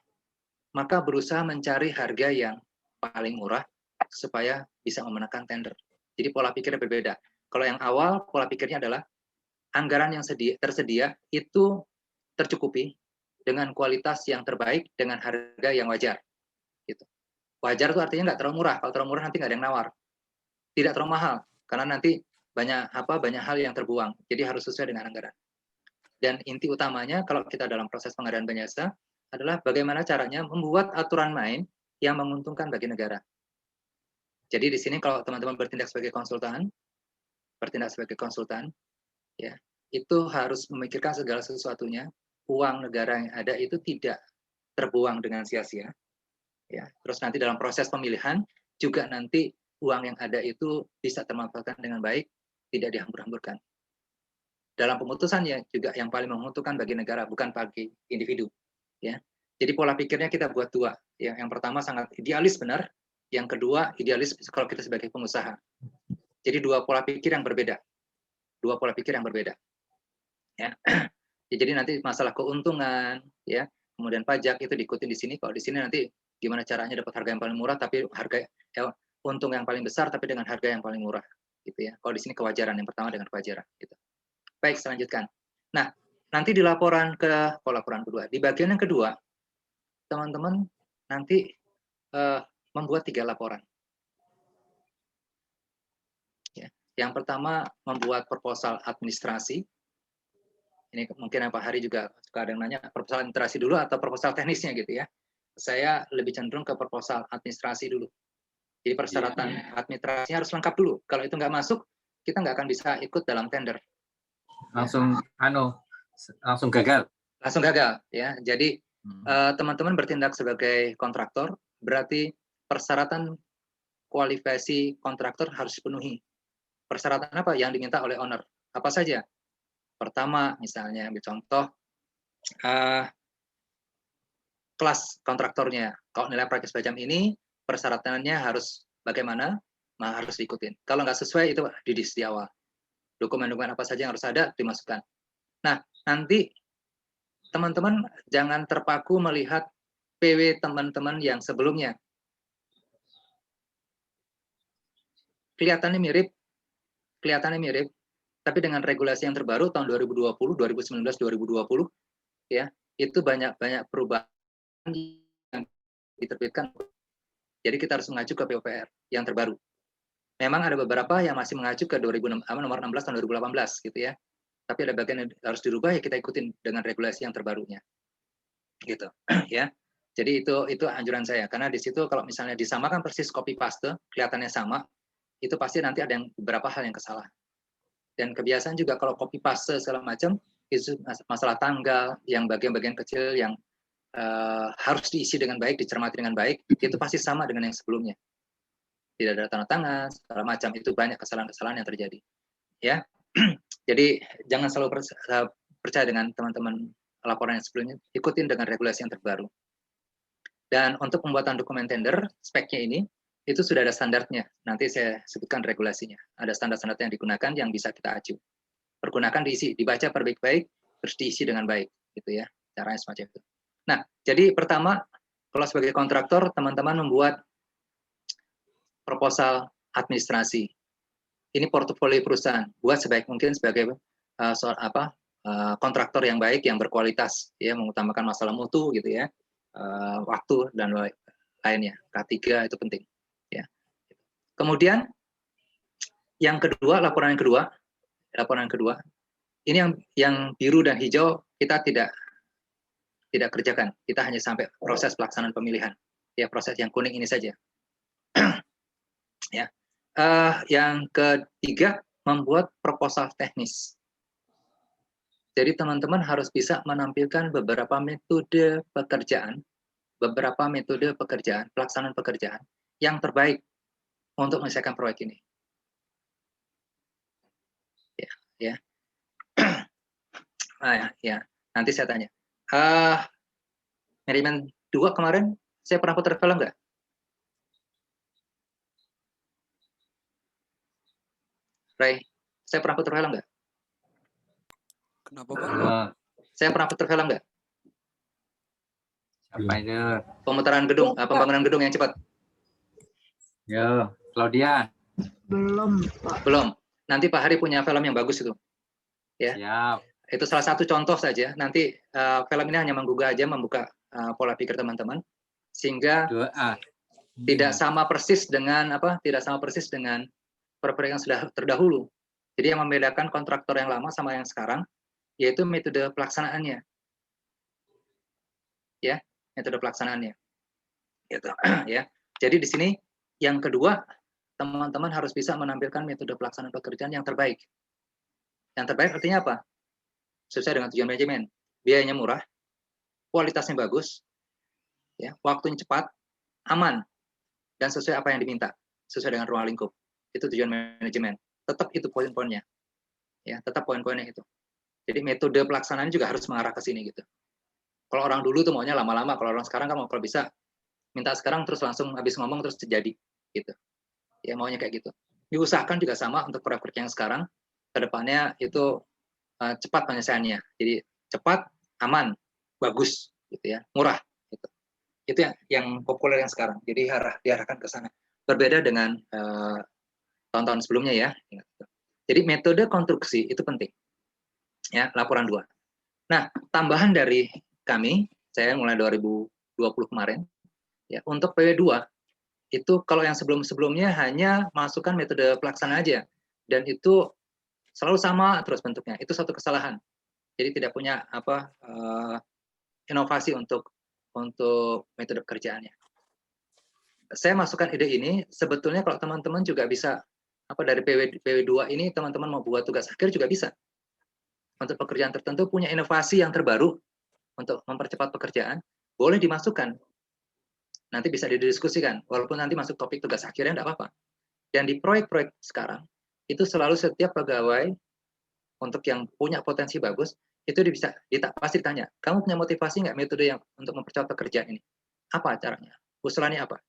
maka berusaha mencari harga yang paling murah supaya bisa memenangkan tender. Jadi pola pikirnya berbeda. Kalau yang awal, pola pikirnya adalah anggaran yang tersedia itu tercukupi dengan kualitas yang terbaik dengan harga yang wajar. Gitu. Wajar itu artinya nggak terlalu murah. Kalau terlalu murah nanti nggak ada yang nawar. Tidak terlalu mahal, karena nanti banyak hal yang terbuang. Jadi harus sesuai dengan anggaran. Dan inti utamanya kalau kita dalam proses pengadaan jasa adalah bagaimana caranya membuat aturan main yang menguntungkan bagi negara. Jadi di sini kalau teman-teman bertindak sebagai konsultan, ya, itu harus memikirkan segala sesuatunya. Uang negara yang ada itu tidak terbuang dengan sia-sia. Ya, terus nanti dalam proses pemilihan juga nanti uang yang ada itu bisa termanfaatkan dengan baik, tidak dihambur-hamburkan. Dalam pemutusannya juga yang paling menguntungkan bagi negara, bukan bagi individu. Ya, jadi pola pikirnya kita buat dua. Ya, yang pertama sangat idealis benar, yang kedua idealis kalau kita sebagai pengusaha. Jadi dua pola pikir yang berbeda. Ya. Jadi nanti masalah keuntungan, ya, kemudian pajak itu diikutin di sini. Kalau di sini nanti gimana caranya dapat harga yang paling murah, tapi untung yang paling besar, tapi dengan harga yang paling murah, gitu ya. Kalau di sini kewajaran yang pertama dengan kewajaran. Gitu. Baik, selanjutkan. Nah, nanti di laporan kedua, di bagian yang kedua, teman-teman nanti membuat 3 laporan. Ya. Yang pertama membuat proposal administrasi. Ini mungkin Pak Hari juga suka ada yang nanya proposal administrasi dulu atau proposal teknisnya gitu ya. Saya lebih cenderung ke proposal administrasi dulu. Jadi persyaratan administrasinya harus lengkap dulu. Kalau itu nggak masuk, kita nggak akan bisa ikut dalam tender. Langsung gagal. Langsung gagal ya. Jadi teman-teman bertindak sebagai kontraktor, berarti persyaratan kualifikasi kontraktor harus dipenuhi. Persyaratan apa yang diminta oleh owner? Apa saja? Pertama, misalnya ambil contoh kelas kontraktornya. Kalau nilai proyek semacam ini, persyaratannya harus bagaimana? Harus diikutin. Kalau nggak sesuai itu di awal. Dokumen-dokumen apa saja yang harus ada dimasukkan. Nah, nanti teman-teman jangan terpaku melihat PW teman-teman yang sebelumnya. Kelihatannya mirip, tapi dengan regulasi yang terbaru tahun 2020, 2019, 2020, ya, itu banyak perubahan yang diterbitkan. Jadi kita harus mengacu ke PUPR yang terbaru. Memang ada beberapa yang masih mengacu ke nomor 16 tahun 2018 gitu ya. Tapi ada bagian yang harus dirubah, ya kita ikutin dengan regulasi yang terbarunya. Gitu ya. Jadi itu anjuran saya, karena di situ kalau misalnya disamakan persis copy paste, kelihatannya sama, itu pasti nanti ada beberapa hal yang kesalahan. Dan kebiasaan juga kalau copy paste segala macam, itu masalah tanggal, yang bagian-bagian kecil yang harus diisi dengan baik, dicermati dengan baik, itu pasti sama dengan yang sebelumnya. Tidak ada tanda tangan, segala macam, itu banyak kesalahan-kesalahan yang terjadi. Ya, jadi jangan selalu percaya dengan teman-teman laporan yang sebelumnya, ikutin dengan regulasi yang terbaru. Dan untuk pembuatan dokumen tender, speknya ini, itu sudah ada standarnya. Nanti saya sebutkan regulasinya. Ada standar-standar yang digunakan yang bisa kita acu. Pergunakan diisi, dibaca perbaik-baik, terus diisi dengan baik, gitu ya. Caranya semacam itu. Nah, jadi pertama, kalau sebagai kontraktor, teman-teman membuat proposal administrasi. Ini portofolio perusahaan. Buat sebaik mungkin sebagai kontraktor yang baik, yang berkualitas, ya, mengutamakan masalah mutu, gitu ya, waktu dan lainnya. K3 itu penting. Ya. Kemudian yang kedua, laporan yang kedua, ini yang biru dan hijau kita tidak kerjakan. Kita hanya sampai proses pelaksanaan pemilihan. Ya, proses yang kuning ini saja. Ya. Yang ketiga, membuat proposal teknis. Jadi teman-teman harus bisa menampilkan beberapa metode pekerjaan, pelaksanaan pekerjaan yang terbaik untuk menyelesaikan proyek ini. Ya. Ya. Nanti saya tanya. Merimen 2 kemarin, saya pernah putar film nggak? Ray, saya pernah putar film nggak? Kenapa, Pak? Saya pernah putar film nggak? Apa itu? Pemutaran gedung, pembangunan gedung yang cepat. Yo, Claudia. Belum, Pak. Belum. Nanti Pak Hari punya film yang bagus itu. Ya. Siap. Itu salah satu contoh saja. Nanti film ini hanya menggugah aja, membuka pola pikir teman-teman, sehingga tidak sama persis dengan proyek yang sudah terdahulu. Jadi yang membedakan kontraktor yang lama sama yang sekarang, yaitu metode pelaksanaannya. Ya, metode pelaksanaannya. Gitu. Ya. Jadi di sini yang kedua, teman-teman harus bisa menampilkan metode pelaksanaan pekerjaan yang terbaik. Yang terbaik artinya apa? Sesuai dengan tujuan manajemen. Biayanya murah, kualitasnya bagus, ya, waktunya cepat, aman, dan sesuai apa yang diminta, sesuai dengan ruang lingkup. Itu tujuan manajemen. Tetap itu poin-poinnya. Ya, tetap poin-poinnya itu. Jadi metode pelaksanaan juga harus mengarah ke sini gitu. Kalau orang dulu tuh maunya lama-lama, kalau orang sekarang kan mau kalau bisa minta sekarang terus langsung habis ngomong terus terjadi gitu. Ya maunya kayak gitu. Diusahakan juga sama untuk proyek yang sekarang, kedepannya itu cepat penyelesaiannya. Jadi cepat, aman, bagus, gitu ya, murah. Gitu. Itu yang populer yang sekarang. Jadi diarahkan ke sana. Berbeda dengan tahun-tahun sebelumnya ya. Jadi metode konstruksi itu penting. Ya, laporan 2. Nah, tambahan dari kami, saya mulai 2020 kemarin, ya, untuk PW2 itu kalau yang sebelum-sebelumnya hanya masukkan metode pelaksana aja, dan itu selalu sama terus bentuknya. Itu satu kesalahan. Jadi tidak punya inovasi untuk metode pekerjaannya. Saya masukkan ide ini sebetulnya kalau teman-teman juga bisa dari PW2 ini teman-teman mau buat tugas akhir juga bisa. Untuk pekerjaan tertentu punya inovasi yang terbaru untuk mempercepat pekerjaan, boleh dimasukkan. Nanti bisa didiskusikan, walaupun nanti masuk topik tugas akhirnya tidak apa-apa. Dan di proyek-proyek sekarang, itu selalu setiap pegawai untuk yang punya potensi bagus, itu pasti ditanya, kamu punya motivasi nggak metode yang untuk mempercepat pekerjaan ini? Apa caranya? Usulannya apa?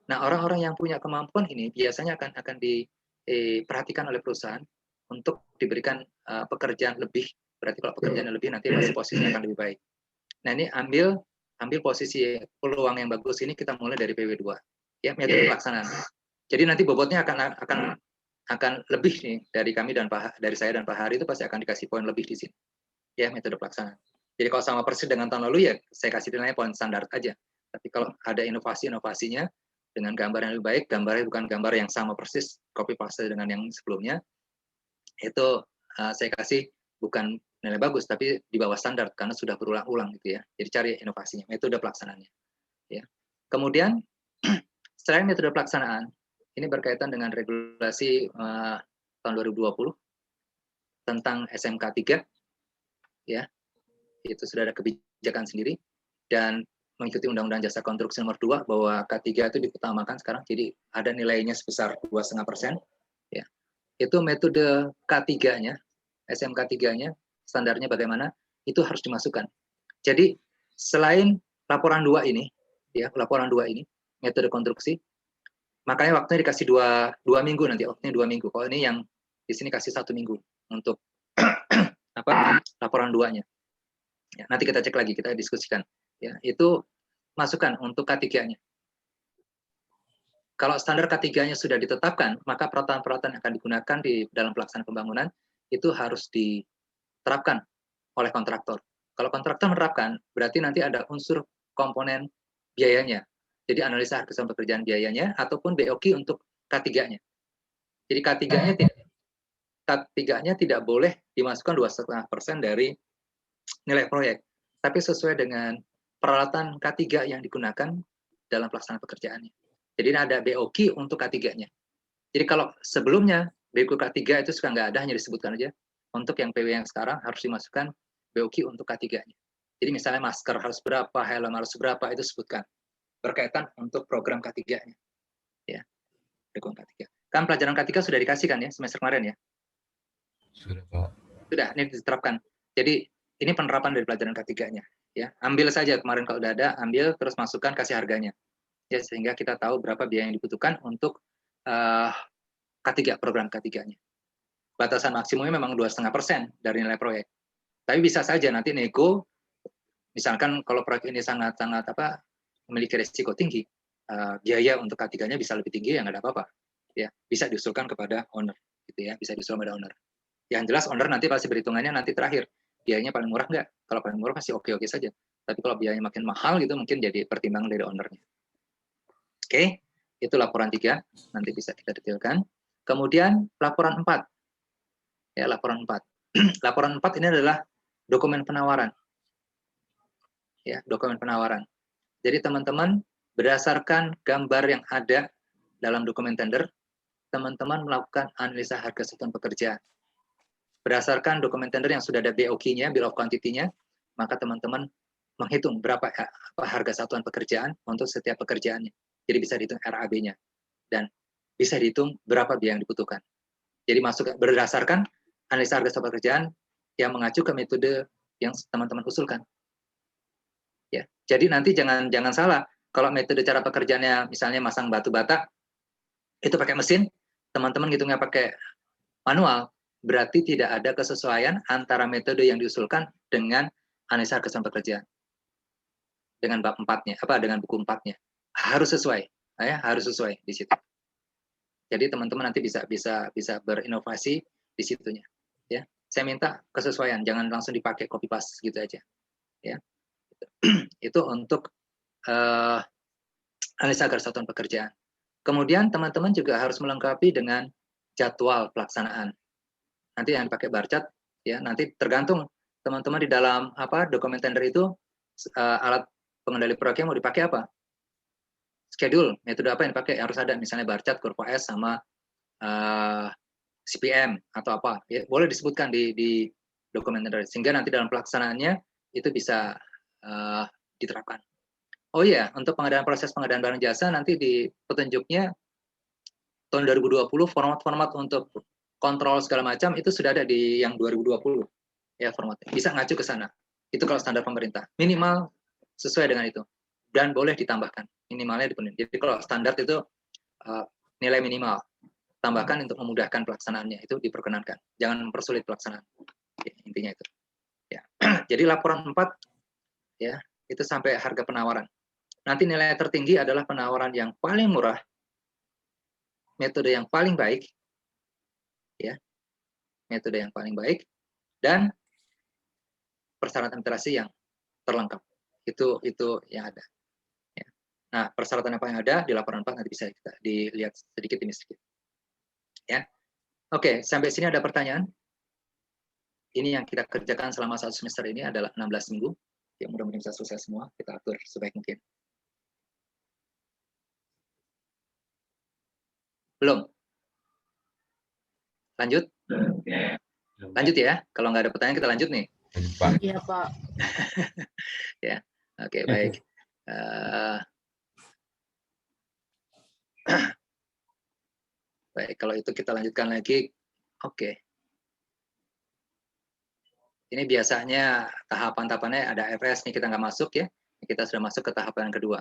Nah, orang-orang yang punya kemampuan ini biasanya akan diperhatikan oleh perusahaan untuk diberikan pekerjaan lebih Berarti kalau pekerjaan lebih nanti pasti posisinya akan lebih baik. Nah, ini ambil posisi peluang yang bagus ini kita mulai dari PW2. Ya, metode pelaksanaan. Jadi nanti bobotnya akan lebih nih dari kami dan dari saya dan Pak Hari itu pasti akan dikasih poin lebih di sini. Ya, metode pelaksanaan. Jadi kalau sama persis dengan tahun lalu ya saya kasih nilainya poin standar aja. Tapi kalau ada inovasinya dengan gambar yang lebih baik, gambarnya bukan gambar yang sama persis copy paste dengan yang sebelumnya, itu saya kasih bukan nilai bagus tapi di bawah standar karena sudah berulang-ulang gitu ya. Jadi cari inovasinya, metode pelaksanaannya. Ya. Kemudian selain metode pelaksanaan, ini berkaitan dengan regulasi tahun 2020 tentang SMK 3, ya, itu sudah ada kebijakan sendiri dan mengikuti Undang-Undang Jasa Konstruksi Nomor 2 bahwa K3 itu diutamakan sekarang, jadi ada nilainya sebesar 2,5%. Ya. Itu metode K3-nya, SMK 3-nya, standarnya bagaimana, itu harus dimasukkan. Jadi selain laporan 2 ini, ya laporan 2 ini, metode konstruksi, makanya waktunya dikasih dua minggu nanti, waktunya 2 minggu. Kalau ini yang di sini kasih 1 minggu untuk laporan 2-nya. Ya, nanti kita cek lagi, kita diskusikan. Ya, itu masukan untuk K3-nya. Kalau standar K3-nya sudah ditetapkan, maka peralatan-peralatan yang akan digunakan di dalam pelaksanaan pembangunan itu harus diterapkan oleh kontraktor. Kalau kontraktor menerapkan, berarti nanti ada unsur komponen biayanya. Jadi analisa harga sama pekerjaan biayanya ataupun BOQ untuk K3-nya. Jadi K3-nya tidak boleh dimasukkan 2,5% dari nilai proyek, tapi sesuai dengan peralatan K3 yang digunakan dalam pelaksanaan pekerjaannya. Jadi ada BOQ untuk K3-nya. Jadi kalau sebelumnya BOQ K3 itu suka nggak ada, hanya disebutkan aja. Untuk yang PW yang sekarang harus dimasukkan BOQ untuk K3-nya. Jadi misalnya masker harus berapa, helm harus berapa, itu sebutkan. Berkaitan untuk program K3-nya. Ya, program K3. Kan pelajaran K3 sudah dikasihkan ya semester kemarin ya? Sudah, Pak. Sudah, ini diterapkan. Jadi ini penerapan dari pelajaran K3-nya. Ya, ambil saja kemarin kalau udah ada, ambil terus masukkan, kasih harganya. Ya, sehingga kita tahu berapa biaya yang dibutuhkan untuk K3, program K3-nya. Batasan maksimumnya memang 2,5% dari nilai proyek. Tapi bisa saja nanti nego, misalkan kalau proyek ini sangat-sangat memiliki risiko tinggi, biaya untuk K3-nya bisa lebih tinggi, ya nggak ada apa-apa. Ya, bisa diusulkan kepada owner, gitu ya, bisa diusul kepada owner. Yang jelas owner nanti pasti berhitungannya nanti terakhir, biayanya paling murah nggak? Kalau paling murah pasti oke-oke saja. Tapi kalau biayanya makin mahal gitu mungkin jadi pertimbangan dari ownernya. Oke, itu laporan 3, nanti bisa kita detailkan. Kemudian laporan 4. Ya, laporan 4. Laporan 4 ini adalah dokumen penawaran. Ya, dokumen penawaran. Jadi teman-teman berdasarkan gambar yang ada dalam dokumen tender, teman-teman melakukan analisa harga satuan pekerjaan. Berdasarkan dokumen tender yang sudah ada BOQ-nya, Bill of Quantity-nya, maka teman-teman menghitung berapa harga satuan pekerjaan untuk setiap pekerjaannya. Jadi bisa dihitung RAB-nya. Dan bisa dihitung berapa biaya yang dibutuhkan. Jadi masuk berdasarkan analisa harga satuan pekerjaan yang mengacu ke metode yang teman-teman usulkan. Ya, jadi nanti jangan salah. Kalau metode cara pekerjaannya misalnya masang batu bata, itu pakai mesin, teman-teman ngitungnya pakai manual, berarti tidak ada kesesuaian antara metode yang diusulkan dengan analisa harga satuan pekerjaan. Dengan bab 4-nya, dengan buku 4-nya. Harus sesuai, ya, harus sesuai di situ. Jadi teman-teman nanti bisa berinovasi di situnya. Ya, saya minta kesesuaian, jangan langsung dipakai copy paste gitu aja. Ya, itu untuk analisa harga satuan pekerjaan. Kemudian teman-teman juga harus melengkapi dengan jadwal pelaksanaan. Nanti yang pakai barcat, ya nanti tergantung teman-teman di dalam dokumen tender itu alat pengendali proyeknya mau dipakai apa? Schedule, metode apa yang dipakai? Harus ada misalnya barcat, kurva S sama CPM atau apa? Ya, boleh disebutkan di dokumen tender sehingga nanti dalam pelaksanaannya itu bisa diterapkan. Oh iya, untuk proses pengadaan barang jasa nanti di petunjuknya tahun 2020 format-format untuk kontrol segala macam itu sudah ada di yang 2020 ya formatnya. Bisa ngacu ke sana. Itu kalau standar pemerintah. Minimal sesuai dengan itu dan boleh ditambahkan. Minimalnya dipenuhi. Jadi kalau standar itu nilai minimal. Tambahkan untuk memudahkan pelaksanaannya itu diperkenankan. Jangan mempersulit pelaksanaan. Oke, intinya itu. Ya. Jadi laporan 4 ya, itu sampai harga penawaran. Nanti nilai tertinggi adalah penawaran yang paling murah, metode yang paling baik, ya, metode yang paling baik, dan persyaratan administrasi yang terlengkap. Itu yang ada. Ya. Nah, persyaratan apa yang ada di laporan 4 nanti bisa kita dilihat sedikit demi sedikit. Ya, oke, sampai sini ada pertanyaan? Ini yang kita kerjakan selama 1 semester ini adalah 16 minggu. Ya, mudah-mudahan bisa selesai semua. Kita atur sebaik mungkin. Belum? Lanjut? Lanjut ya. Kalau nggak ada pertanyaan, kita lanjut nih. Iya, Pak. Ya, oke, baik. Baik, kalau itu kita lanjutkan lagi. Oke. Ini biasanya tahapan-tahapannya ada FS nih, kita nggak masuk ya. Kita sudah masuk ke tahapan yang kedua.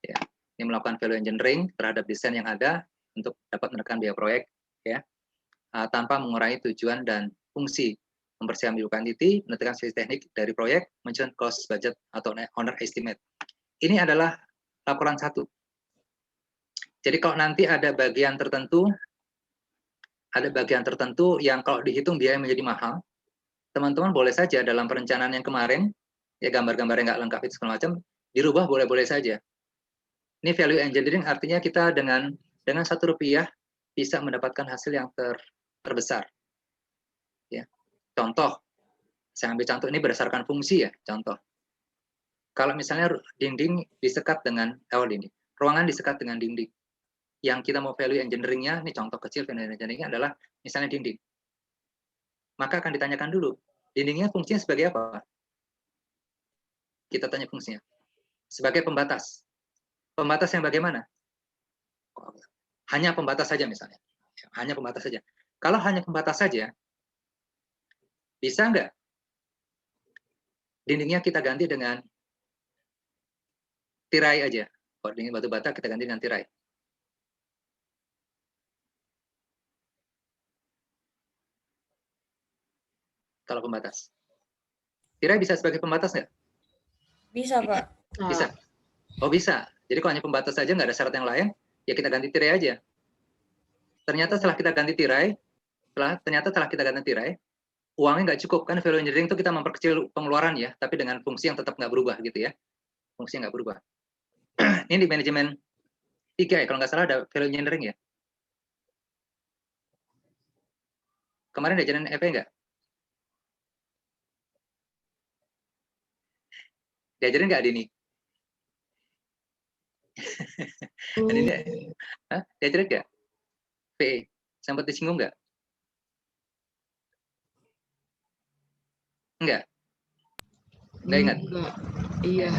Ya. Ini melakukan value engineering terhadap desain yang ada untuk dapat menekan biaya proyek, ya, tanpa mengurangi tujuan dan fungsi, mempersiapkan quantity, menentukan sisi teknik dari proyek, menentukan cost budget atau owner estimate. Ini adalah laporan 1. Jadi kalau nanti ada bagian tertentu yang kalau dihitung biaya menjadi mahal, teman-teman boleh saja dalam perencanaan yang kemarin, ya gambar-gambar yang nggak lengkap itu segala macam, dirubah boleh-boleh saja. Ini value engineering artinya kita dengan Rp1 bisa mendapatkan hasil yang terbesar. Ya. Contoh, saya ambil contoh ini berdasarkan fungsi ya, contoh. Kalau misalnya dinding disekat dengan, ruangan disekat dengan dinding. Yang kita mau value engineering-nya, ini contoh kecil value engineering-nya adalah misalnya dinding. Maka akan ditanyakan dulu, dindingnya fungsinya sebagai apa? Kita tanya fungsinya. Sebagai pembatas. Pembatas yang bagaimana? Hanya pembatas saja misalnya. Hanya pembatas saja. Kalau hanya pembatas saja, bisa nggak dindingnya kita ganti dengan tirai aja? Kalau dinding batu bata kita ganti dengan tirai. Kalau pembatas. Tirai bisa sebagai pembatas nggak? Bisa, Pak. Bisa. Oh bisa. Jadi kalau hanya pembatas saja nggak ada syarat yang lain, ya kita ganti tirai aja. Ternyata setelah kita ganti tirai, uangnya nggak cukup kan, value engineering itu kita memperkecil pengeluaran ya, tapi dengan fungsi yang tetap nggak berubah gitu ya. Fungsi nggak berubah. Ini di manajemen 3 ya, kalau nggak salah ada value engineering ya. Kemarin diajarin FE nggak? Diajarin nggak Dini? Ini diajarin nggak? PE, sempat disinggung nggak? Enggak? Nggak ingat? Enggak. Iya.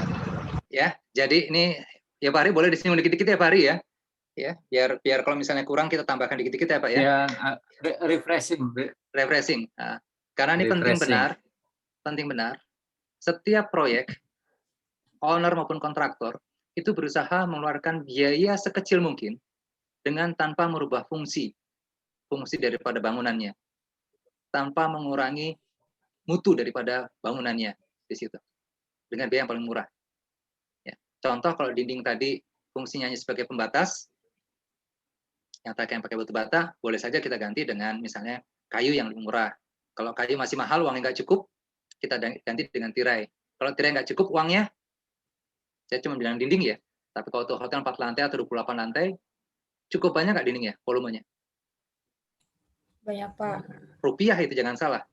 Ya, jadi ini ya Pak Ari boleh disinggung dikit-dikit ya Pak Ari ya. Ya, biar kalau misalnya kurang kita tambahkan dikit-dikit ya Pak ya. Ya, refreshing. Nah, karena ini penting benar. Setiap proyek, owner maupun kontraktor itu berusaha mengeluarkan biaya sekecil mungkin dengan tanpa merubah fungsi daripada bangunannya, tanpa mengurangi mutu daripada bangunannya di situ, dengan biaya yang paling murah. Ya. Contoh kalau dinding tadi fungsinya hanya sebagai pembatas, yang tadi yang pakai batu bata, boleh saja kita ganti dengan misalnya kayu yang lebih murah. Kalau kayu masih mahal, uangnya nggak cukup, kita ganti dengan tirai. Kalau tirai nggak cukup, uangnya, saya cuma bilang dinding ya, tapi kalau untuk hotel 4 lantai atau 28 lantai, cukup banyak nggak dindingnya, volumenya? Banyak, Pak. Rupiah itu, jangan salah.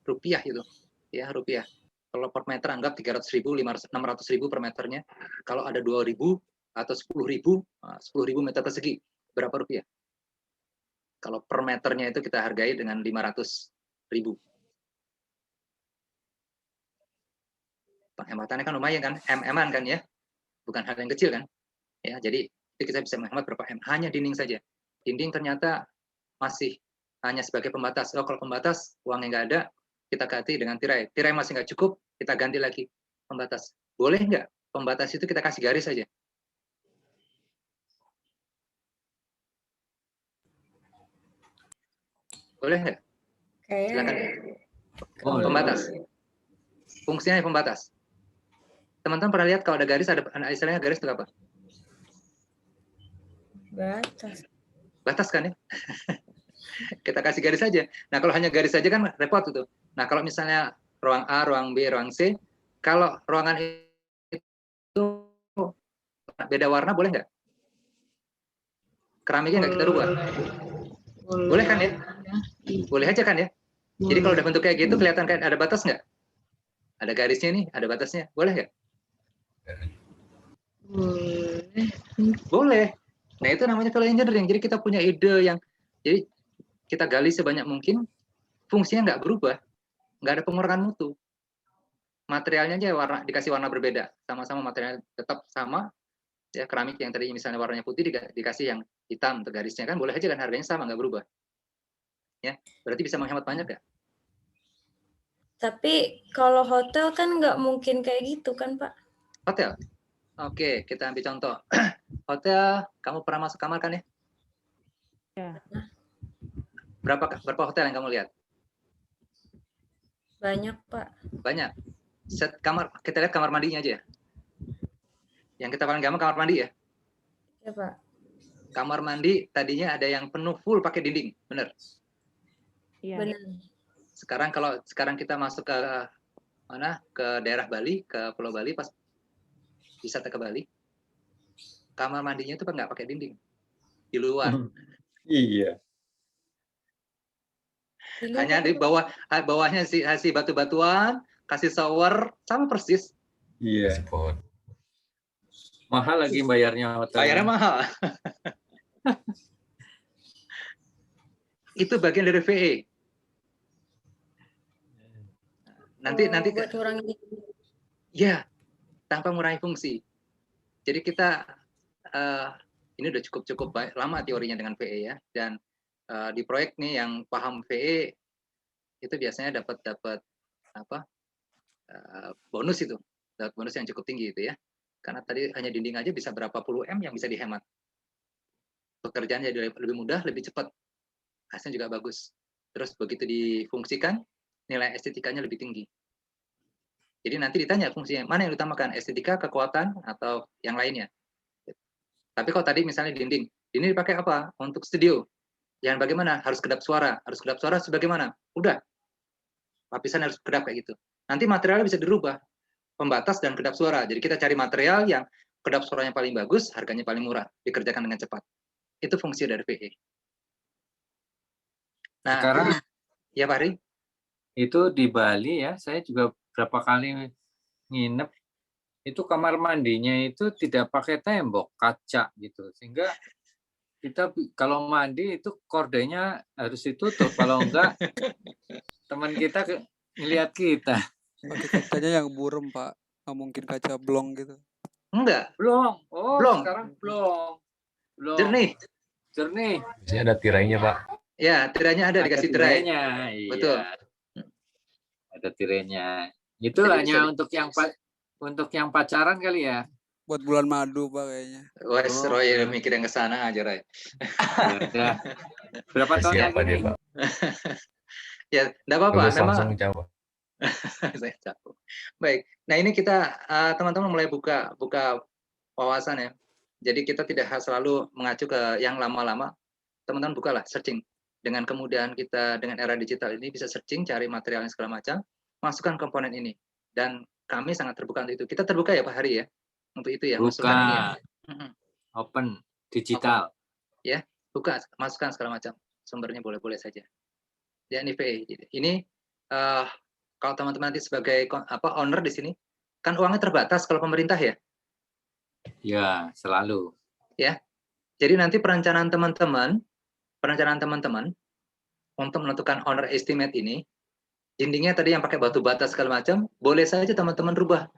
Rupiah itu. Ya, rupiah. Kalau per meter anggap 300.000, 600.000 per meternya. Kalau ada 2.000 atau 10.000 meter persegi, berapa rupiah? Kalau per meternya itu kita hargai dengan 500.000. Penghematannya kan lumayan kan, MM-an kan ya, bukan hal yang kecil kan. Ya, jadi itu kita bisa menghemat berapa M, hanya dinding saja. Dinding ternyata masih hanya sebagai pembatas. Oh, kalau pembatas uangnya nggak ada, kita ganti dengan tirai. Tirai masih nggak cukup, kita ganti lagi pembatas. Boleh nggak pembatas itu kita kasih garis saja? Boleh nggak? Silakan. Pembatas. fungsinya pembatas. Teman-teman pernah lihat kalau ada garis, ada istilahnya garis itu apa? Batas. Batas kan ya? Kita kasih garis saja. Nah, kalau hanya garis saja kan repot itu. Nah, kalau misalnya ruang A, ruang B, ruang C, kalau ruangan itu beda warna boleh nggak? Keramiknya nggak kita rubah? Boleh kan ya? Boleh aja kan ya? Jadi kalau udah bentuk kayak gitu, kelihatan kayak ada batas nggak? Ada garisnya nih, ada batasnya. Boleh nggak? Boleh. Nah, itu namanya value engineering. Jadi kita punya ide yang, jadi kita gali sebanyak mungkin, fungsinya nggak berubah, nggak ada pengurangan mutu. Materialnya aja dikasih warna berbeda, sama-sama materialnya tetap sama. Ya, keramik yang tadi misalnya warnanya putih dikasih yang hitam untuk garisnya, kan boleh aja kan, harganya sama, nggak berubah. Ya, berarti bisa menghemat banyak ya. Tapi kalau hotel kan nggak mungkin kayak gitu kan, Pak? Hotel. Oke, kita ambil contoh. Hotel, kamu pernah masuk kamar kan ya? Ya. Berapa hotel yang kamu lihat? Banyak, Pak. Banyak. Kita lihat kamar mandinya aja. Yang kita paling gampang kamar mandi ya. Ya, Pak. Kamar mandi tadinya ada yang penuh full pakai dinding, bener? Iya. Benar. Sekarang kita masuk ke mana? Ke daerah Bali, ke Pulau Bali, pas wisata ke Bali, kamar mandinya itu nggak pakai dinding, di luar. Iya. Hanya di bawahnya si batu-batuan, kasih shower, sama persis. Iya. Mahal lagi bayarnya hotel. Bayarnya mahal. Itu bagian dari VE. Nanti buat ngurangi. Ya, tanpa mengurangi fungsi. Jadi kita ini udah cukup lama teorinya dengan VE ya, dan di proyek nih yang paham VE itu biasanya dapat apa bonus itu, dapat bonus yang cukup tinggi itu ya, karena tadi hanya dinding aja bisa berapa puluh M yang bisa dihemat. Pekerjaan jadi lebih mudah, lebih cepat, hasilnya juga bagus. Terus begitu difungsikan, nilai estetikanya lebih tinggi. Jadi nanti ditanya fungsinya, mana yang diutamakan, estetika, kekuatan, atau yang lainnya. Tapi kalau tadi misalnya dinding dipakai apa? Untuk studio. Yang bagaimana? Harus kedap suara. Harus kedap suara sebagaimana? Udah. Lapisan harus kedap kayak gitu. Nanti materialnya bisa dirubah. Pembatas dan kedap suara. Jadi kita cari material yang kedap suaranya paling bagus, harganya paling murah. Dikerjakan dengan cepat. Itu fungsi dari VE. Nah, sekarang ya Pak Ri? Itu di Bali ya, saya juga berapa kali nginep, itu kamar mandinya itu tidak pakai tembok, kaca gitu. Sehingga kita kalau mandi itu kordenya harus ditutup, kalau enggak teman kita ngelihat kita. Pakai kacanya yang burem, Pak. Nggak mungkin kaca blong gitu. Enggak. Blong. Oh, blong. Sekarang blong. Jernih. Biasanya ada tirainya, Pak. Ya, tirainya ada dikasih tirai. Iya. Betul. Ada tirainya. Itu jadi hanya untuk yang pacaran kali ya. Buat bulan madu, Pak, kayaknya. Wes, Roy mikir yang ke sana aja, Roy. Ya. Berapa tahun Siapa lagi dia, Pak? Ya, enggak apa-apa. Langsung jawab. Saya capek. Baik. Nah, ini kita teman-teman mulai buka wawasan ya. Jadi kita tidak selalu mengacu ke yang lama-lama. Teman-teman bukalah, searching. Dengan kemudahan kita dengan era digital ini bisa searching, cari materialnya segala macam, masukkan komponen ini. Dan kami sangat terbuka untuk itu. Kita terbuka ya Pak Hari ya, untuk itu ya. Buka. Ini ya. Open, digital. Open. Ya, buka, masukkan segala macam. Sumbernya boleh-boleh saja. Dan VE. Ini kalau teman-teman nanti sebagai owner di sini, kan uangnya terbatas kalau pemerintah ya. Ya, selalu. Ya. Jadi nanti perencanaan teman-teman untuk menentukan owner estimate ini, dindingnya tadi yang pakai batu bata segala macam, boleh saja teman-teman rubah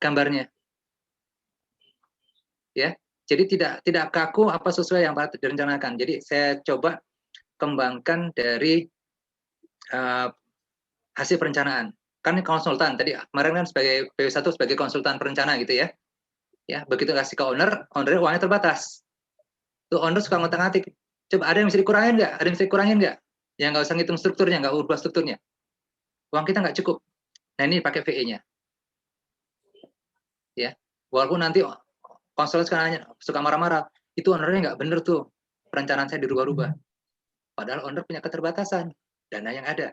gambarnya. Ya. Jadi tidak kaku apa sesuai yang direncanakan. Jadi saya coba kembangkan dari hasil perencanaan. Kan konsultan tadi kemarin kan sebagai PW1 sebagai konsultan perencana gitu ya. Ya, begitu kasih ke owner uangnya terbatas. Tuh owner suka ngotak-ngatik. Coba ada yang bisa dikurangin nggak? Ada yang bisa dikurangin nggak? Yang nggak usah ngitung strukturnya, nggak ubah strukturnya. Uang kita nggak cukup. Nah, ini pakai VE-nya. Ya, walaupun nanti konselor sekarang suka marah-marah, itu ownernya nggak bener tuh, perencanaan saya dirubah-rubah. Padahal owner punya keterbatasan, dana yang ada.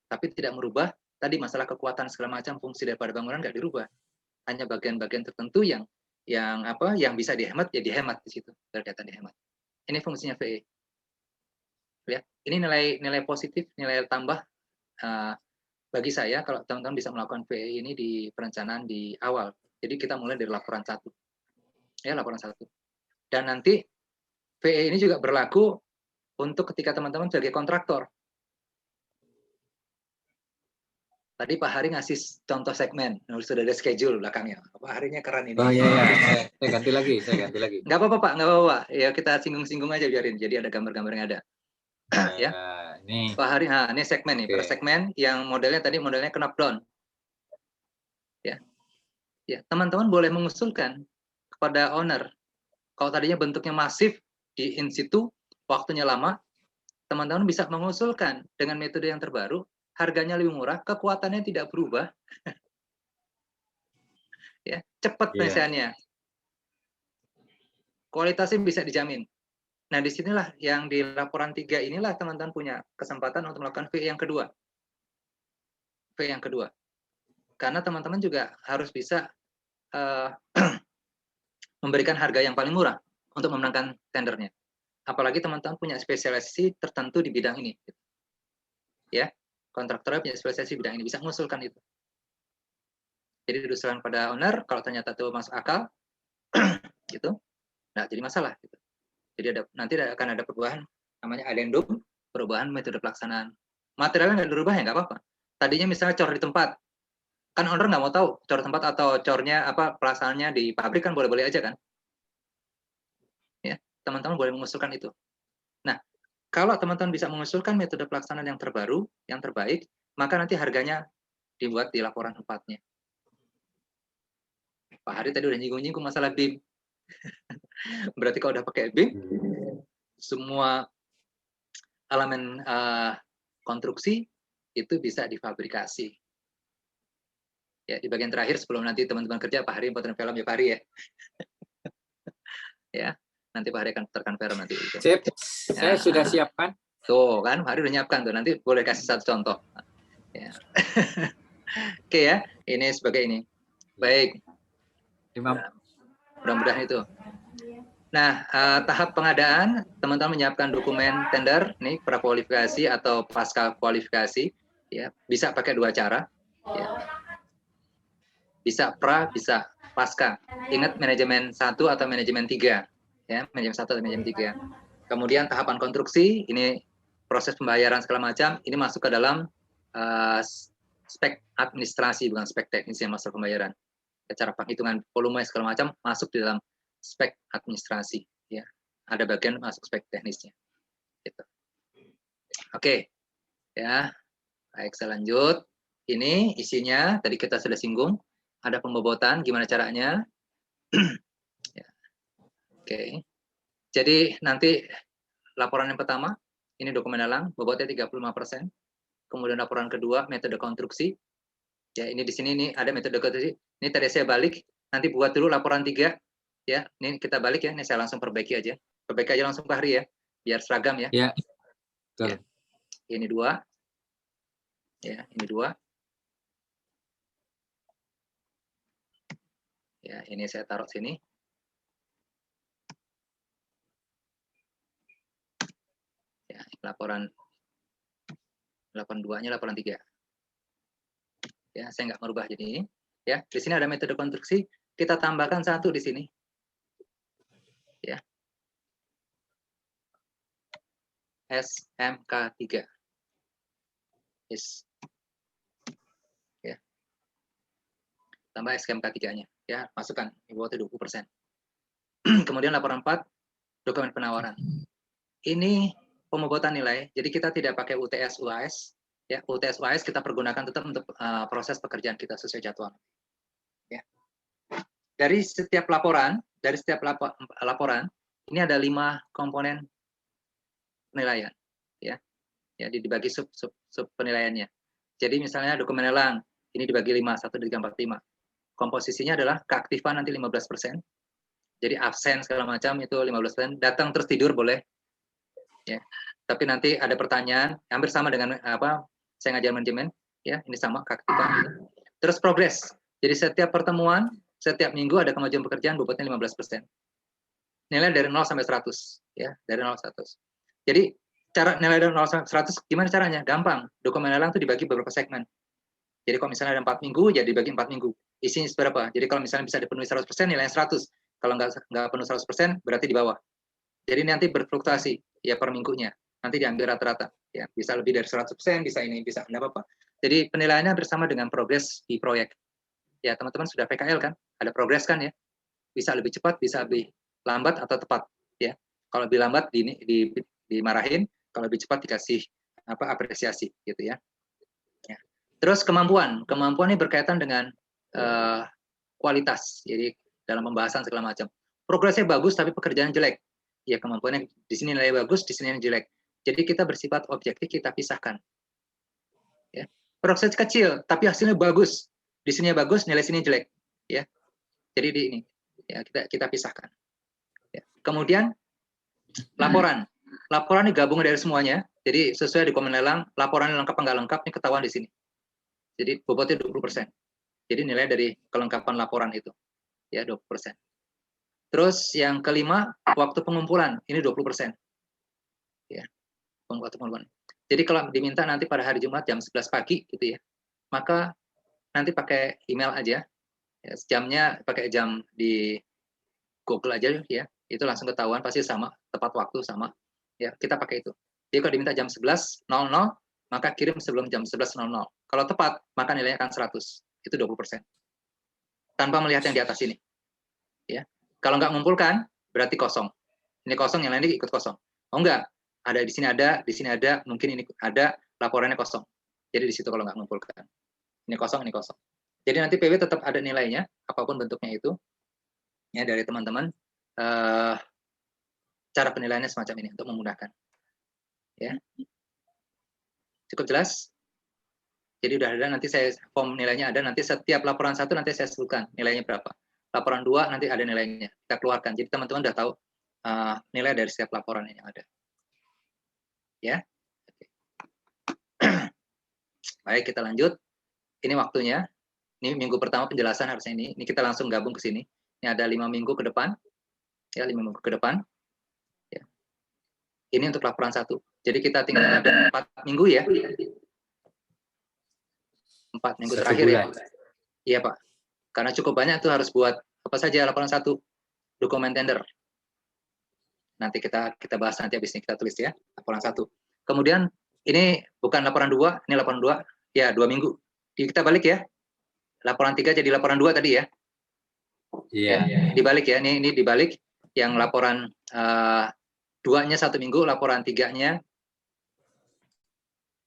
Tapi tidak merubah, tadi masalah kekuatan segala macam, fungsi daripada bangunan nggak dirubah. Hanya bagian-bagian tertentu yang bisa dihemat, ya dihemat di situ, berkaitan dihemat. Ini fungsinya VE. Ya, ini nilai positif, nilai tambah bagi saya kalau teman-teman bisa melakukan VE ini di perencanaan di awal. Jadi kita mulai dari laporan 1. Ya, laporan 1. Dan nanti VE ini juga berlaku untuk ketika teman-teman sebagai kontraktor. Tadi Pak Hari ngasih contoh segmen, sudah ada schedule belakangnya. Pak Harinya keren ini. Oh iya, saya ganti lagi. Nggak apa-apa Pak, nggak apa-apa. Ya kita singgung-singgung aja biarin. Jadi ada gambar-gambar yang ada. Ya. Ini. Pak Hari, nah ini segmen nih. Per segmen yang modelnya knock down. Ya. Ya, teman-teman boleh mengusulkan kepada owner. Kalau tadinya bentuknya masif di in situ, waktunya lama, teman-teman bisa mengusulkan dengan metode yang terbaru, harganya lebih murah, kekuatannya tidak berubah, ya, cepat penyelesaiannya, kualitasnya bisa dijamin. Nah, disinilah yang di laporan 3 inilah teman-teman punya kesempatan untuk melakukan VE yang kedua. VE yang kedua. Karena teman-teman juga harus bisa memberikan harga yang paling murah untuk memenangkan tendernya. Apalagi teman-teman punya spesialisasi tertentu di bidang ini. Ya, kontraktornya punya spesialisasi di bidang ini, bisa mengusulkan itu. Jadi diusulkan pada owner, kalau ternyata itu masuk akal, gitu, nggak jadi masalah. Gitu. Jadi nanti akan ada perubahan, namanya addendum, perubahan metode pelaksanaan. Materialnya nggak dirubah ya nggak apa-apa. Tadinya misalnya cor di tempat, kan owner nggak mau tahu cor tempat atau cornya pelaksanaannya di pabrik kan boleh-boleh aja kan. Ya, teman-teman boleh mengusulkan itu. Nah, kalau teman-teman bisa mengusulkan metode pelaksanaan yang terbaru, yang terbaik, maka nanti harganya dibuat di laporan 4-nya. Pak Hari tadi udah nyinggung-nyinggung masalah BIM. Berarti kalau udah pakai BIM, semua elemen konstruksi itu bisa difabrikasi. Ya, di bagian terakhir sebelum nanti teman-teman kerja, Pak Hari potong film ya Pak Hari ya. Ya, nanti Pak Hari akan terkonfirm nanti itu. Sip, saya sudah siapkan. Tuh kan, Pak Hari udah nyiapkan tuh. Nanti boleh kasih satu contoh. Ya. Oke ya, ini sebagai ini. Baik. Mudah-mudahan itu. Nah, tahap pengadaan, teman-teman menyiapkan dokumen tender, nih prakualifikasi atau pasca kualifikasi, ya bisa pakai 2 cara, ya. Bisa pra, bisa pasca. Ingat manajemen 1 atau manajemen 3, ya manajemen 1 atau manajemen 3. Kemudian tahapan konstruksi, ini proses pembayaran segala macam, ini masuk ke dalam spek administrasi, bukan spek teknis yang masuk pembayaran. Cara penghitungan volume segala macam masuk di dalam spek administrasi, ya. Ada bagian masuk spek teknisnya. Gitu. Oke, ya. Baik, saya lanjut. Ini isinya tadi kita sudah singgung. Ada pembobotan, gimana caranya? Ya. Oke. Jadi nanti laporan yang pertama, ini dokumen dalang, bobotnya 35%. Kemudian laporan kedua, metode konstruksi. Ya, ini di sini nih ada metode konstruksi. Ini tadi saya balik, nanti buat dulu laporan 3. Ya, ini kita balik ya, ini saya langsung perbaiki aja. Perbaiki aja langsung Pak Hari ya, biar seragam ya. Ya, betul. Ya. Ini 2. Ya, ini 2. Ya, ini saya taruh sini. Ya, laporan 2-nya laporan 3. Ya, saya nggak merubah jadi ini. Ya, di sini ada metode konstruksi, kita tambahkan 1 di sini. Ya. SMK3. Yes. Ya. Tambah SMK3-nya. Ya, masukkan bobotnya 20%. Kemudian laporan 4, dokumen penawaran. Ini pembobotan nilai, jadi kita tidak pakai UTS UAS. Ya, UTS UAS kita pergunakan tetap untuk proses pekerjaan kita sesuai jadwal. Ya. Dari setiap laporan, ini ada 5 komponen penilaian. Ya, ya dibagi sub penilaiannya. Jadi misalnya dokumen lelang, ini dibagi 5, 1, 2, 3, 4, 5. Komposisinya adalah keaktifan nanti 15%. Jadi absen segala macam itu 15%. Datang terus tidur boleh. Ya. Tapi nanti ada pertanyaan, hampir sama dengan apa saya ngajar manajemen, ya, ini sama keaktifan gitu. Terus progres. Jadi setiap pertemuan, setiap minggu ada kemajuan pekerjaan bobotnya 15%. Nilai dari 0 sampai 100, ya, dari 0 sampai 100. Jadi cara nilai dari 0 sampai 100 gimana caranya? Gampang. Dokumen lelang itu dibagi beberapa segmen. Jadi kalau misalnya ada 4 minggu, jadi dibagi 4 minggu. Isinya seberapa? Jadi kalau misalnya bisa dipenuhi 100%, nilainya 100. Kalau nggak penuh 100%, berarti di bawah. Jadi nanti berfluktuasi ya per minggunya. Nanti diambil rata-rata. Ya, bisa lebih dari 100%, bisa ini, bisa enggak apa-apa. Jadi penilaiannya bersama dengan progres di proyek. Ya, teman-teman sudah PKL kan? Ada progres kan ya? Bisa lebih cepat, bisa lebih lambat atau tepat, ya. Kalau lebih lambat dimarahin, kalau lebih cepat dikasih apresiasi gitu ya. Ya. Terus kemampuan ini berkaitan dengan kualitas. Jadi dalam pembahasan segala macam. Progresnya bagus tapi pekerjaan jelek. Ya kemampuannya di sini nilai bagus, di sini jelek. Jadi kita bersifat objektif, kita pisahkan. Ya. Progres kecil tapi hasilnya bagus. Di sini bagus, nilai sini jelek. Ya. Jadi di ini ya kita pisahkan. Ya. Kemudian laporan ini gabungan dari semuanya. Jadi sesuai dokumen lelang, laporan lengkap apa nggak lengkap ini ketahuan di sini. Jadi bobotnya 20%. Jadi nilai dari kelengkapan laporan itu ya 20%. Terus yang kelima, waktu pengumpulan ini 20%. Ya. Waktu pengumpulan. Jadi kalau diminta nanti pada hari Jumat jam 11 pagi gitu ya. Maka nanti pakai email aja. Ya, jamnya pakai jam di Google aja ya. Itu langsung ketahuan pasti sama, tepat waktu sama. Ya, kita pakai itu. Jadi kalau diminta jam 11.00, maka kirim sebelum jam 11.00. Kalau tepat, maka nilainya akan 100. Itu 20%. Tanpa melihat yang di atas ini. Ya. Kalau nggak ngumpulkan, berarti kosong. Ini kosong, yang lain ikut kosong. Oh enggak, ada di sini ada, mungkin ini ada, laporannya kosong. Jadi di situ kalau nggak ngumpulkan. Ini kosong. Jadi nanti PW tetap ada nilainya, apapun bentuknya itu. Ya, dari teman-teman. Cara penilaiannya semacam ini untuk memudahkan. Ya. Cukup jelas? Jadi udah ada, nanti saya form nilainya ada, nanti setiap laporan 1 nanti saya sebutkan nilainya berapa. Laporan 2 nanti ada nilainya, kita keluarkan. Jadi teman-teman udah tahu nilai dari setiap laporan yang ada. Ya. Baik, kita lanjut. Ini waktunya. Ini minggu pertama penjelasan harusnya ini. Ini kita langsung gabung ke sini. Ini ada 5 minggu ke depan. Ya, 5 minggu ke depan. Ya. Ini untuk laporan 1. Jadi kita tinggal ada 4 minggu ya. 4 minggu terakhir ya. Iya Pak. Karena cukup banyak tuh harus buat apa saja laporan 1. Dokumen tender. Nanti kita bahas nanti habis ini kita tulis ya. Laporan 1. Kemudian ini bukan laporan 2, ini laporan 2. Ya, 2 minggu. Kita balik ya. Laporan 3 jadi laporan 2 tadi ya. Iya. Ya, dibalik ya. Ini dibalik. Yang laporan 2-nya 1 minggu, laporan 3-nya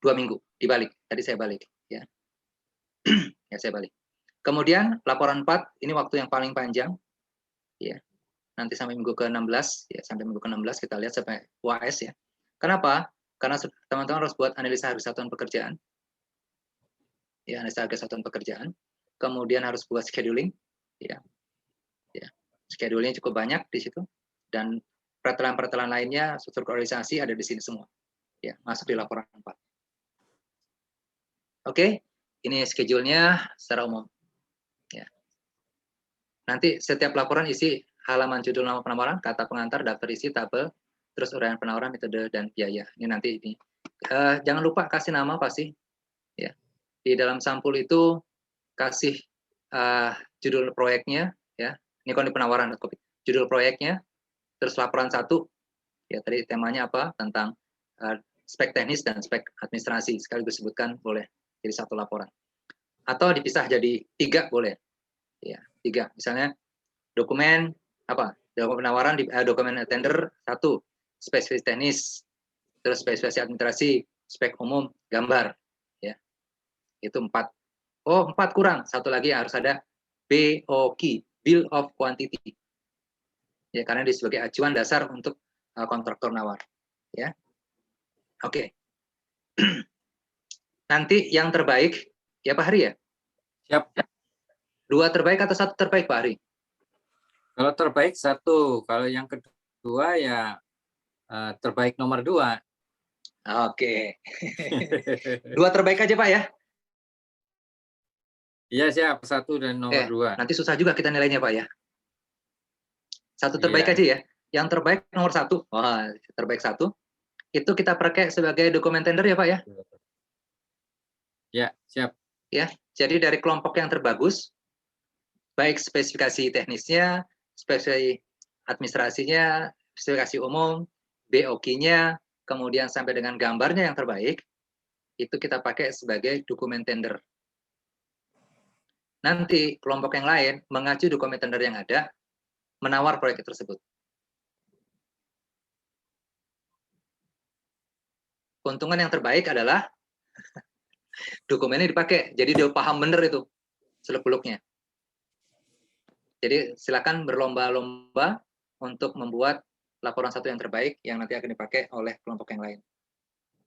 2 minggu. Dibalik. Tadi saya balik ya. Ya, saya balik. Kemudian laporan 4 ini waktu yang paling panjang. Ya. Nanti sampai minggu ke-16 ya, sampai minggu ke-16 kita lihat sampai UAS ya. Kenapa? Karena teman-teman harus buat analisa harga satuan pekerjaan. Ya, analisa harga satuan pekerjaan. Kemudian harus buat scheduling ya. Ya. Schedule-nya cukup banyak di situ dan pertelan-pertelan lainnya struktur organisasi ada di sini semua. Ya, masuk di laporan 4. Oke, ini schedule-nya secara umum. Ya. Nanti setiap laporan isi halaman judul nama penawaran, kata pengantar, daftar isi, tabel, terus uraian penawaran, metode dan biaya. Ini nanti ini. Jangan lupa kasih nama pasti. Ya. Di dalam sampul itu kasih judul proyeknya, ya. Ini kalau di penawaran, judul proyeknya, terus laporan 1, ya tadi temanya apa tentang spek teknis dan spek administrasi sekaligus disebutkan boleh jadi 1 laporan. Atau dipisah jadi 3 boleh. Ya, 3. Misalnya dokumen apa? Dokumen penawaran dokumen tender 1, spesifikasi teknis, terus spesifikasi administrasi, spek umum, gambar, ya. Itu 4. Oh, 4 kurang. 1 lagi harus ada BOQ, Bill of Quantity. Ya, karena ini sebagai acuan dasar untuk kontraktor nawar, ya. Oke. Nanti yang terbaik, ya Pak Hari ya? Siap. 2 terbaik atau 1 terbaik Pak Hari? Kalau terbaik 1, kalau yang kedua ya terbaik nomor 2. Oke. 2 terbaik aja Pak ya? Iya siap, 1 dan nomor 2. Nanti susah juga kita nilainya Pak ya. 1 terbaik Iya. aja ya. Yang terbaik nomor 1. Wah, terbaik 1. Itu kita pakai sebagai dokumen tender ya Pak ya? Ya, siap. Ya, jadi dari kelompok yang terbagus, baik spesifikasi teknisnya, spesifikasi administrasinya, spesifikasi umum, BOQ-nya, kemudian sampai dengan gambarnya yang terbaik, itu kita pakai sebagai dokumen tender. Nanti kelompok yang lain mengacu dokumen tender yang ada, menawar proyek tersebut. Keuntungan yang terbaik adalah dokumennya dipakai, jadi dia paham bener itu seluk-beluknya. Jadi silakan berlomba-lomba untuk membuat laporan 1 yang terbaik yang nanti akan dipakai oleh kelompok yang lain.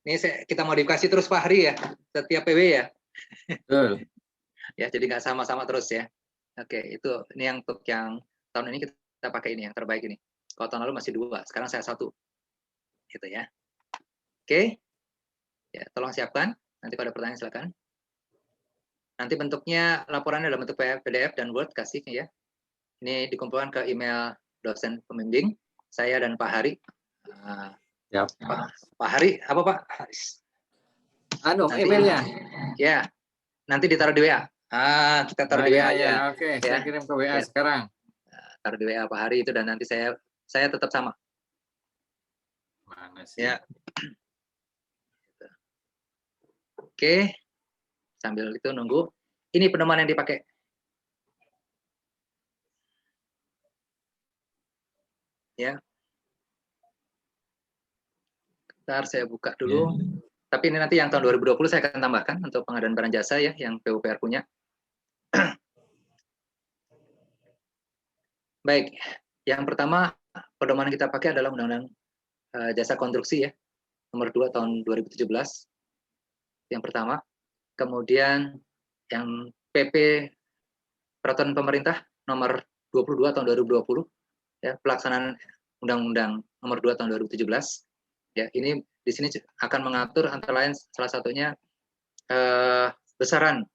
Ini kita modifikasi terus Pak Hari ya, setiap PW ya. Betul. Ya, jadi nggak sama-sama terus ya. Oke, ini yang untuk yang tahun ini kita pakai ini yang terbaik ini. Kalau tahun lalu masih 2, sekarang saya 1. Gitu ya. Oke. Ya, tolong siapkan. Nanti pada pertanyaan silakan. Nanti bentuknya laporannya dalam bentuk PDF dan Word kasih ya. Ini dikumpulkan ke email dosen pembimbing saya dan Pak Hari. Siap. Pak Hari, apa Pak? Emailnya. Ya, nanti ditaruh di WA. Kita taruh di WA aja. Oke, saya kirim ke WA sekarang. Taruh di WA Pak Hari itu dan nanti saya tetap sama. Mana sih? Ya. Oke. Sambil itu nunggu. Ini pedoman yang dipakai. Ya. Bentar saya buka dulu. Tapi ini nanti yang tahun 2020 saya akan tambahkan untuk pengadaan barang jasa ya yang PUPR punya. Baik. Yang pertama pedoman yang kita pakai adalah Undang-Undang Jasa Konstruksi ya. Nomor 2 tahun 2017. Yang pertama. Kemudian yang PP Peraturan Pemerintah nomor 22 tahun 2020 ya, pelaksanaan Undang-Undang nomor 2 tahun 2017. Ya, ini di sini akan mengatur antara lain salah satunya besaran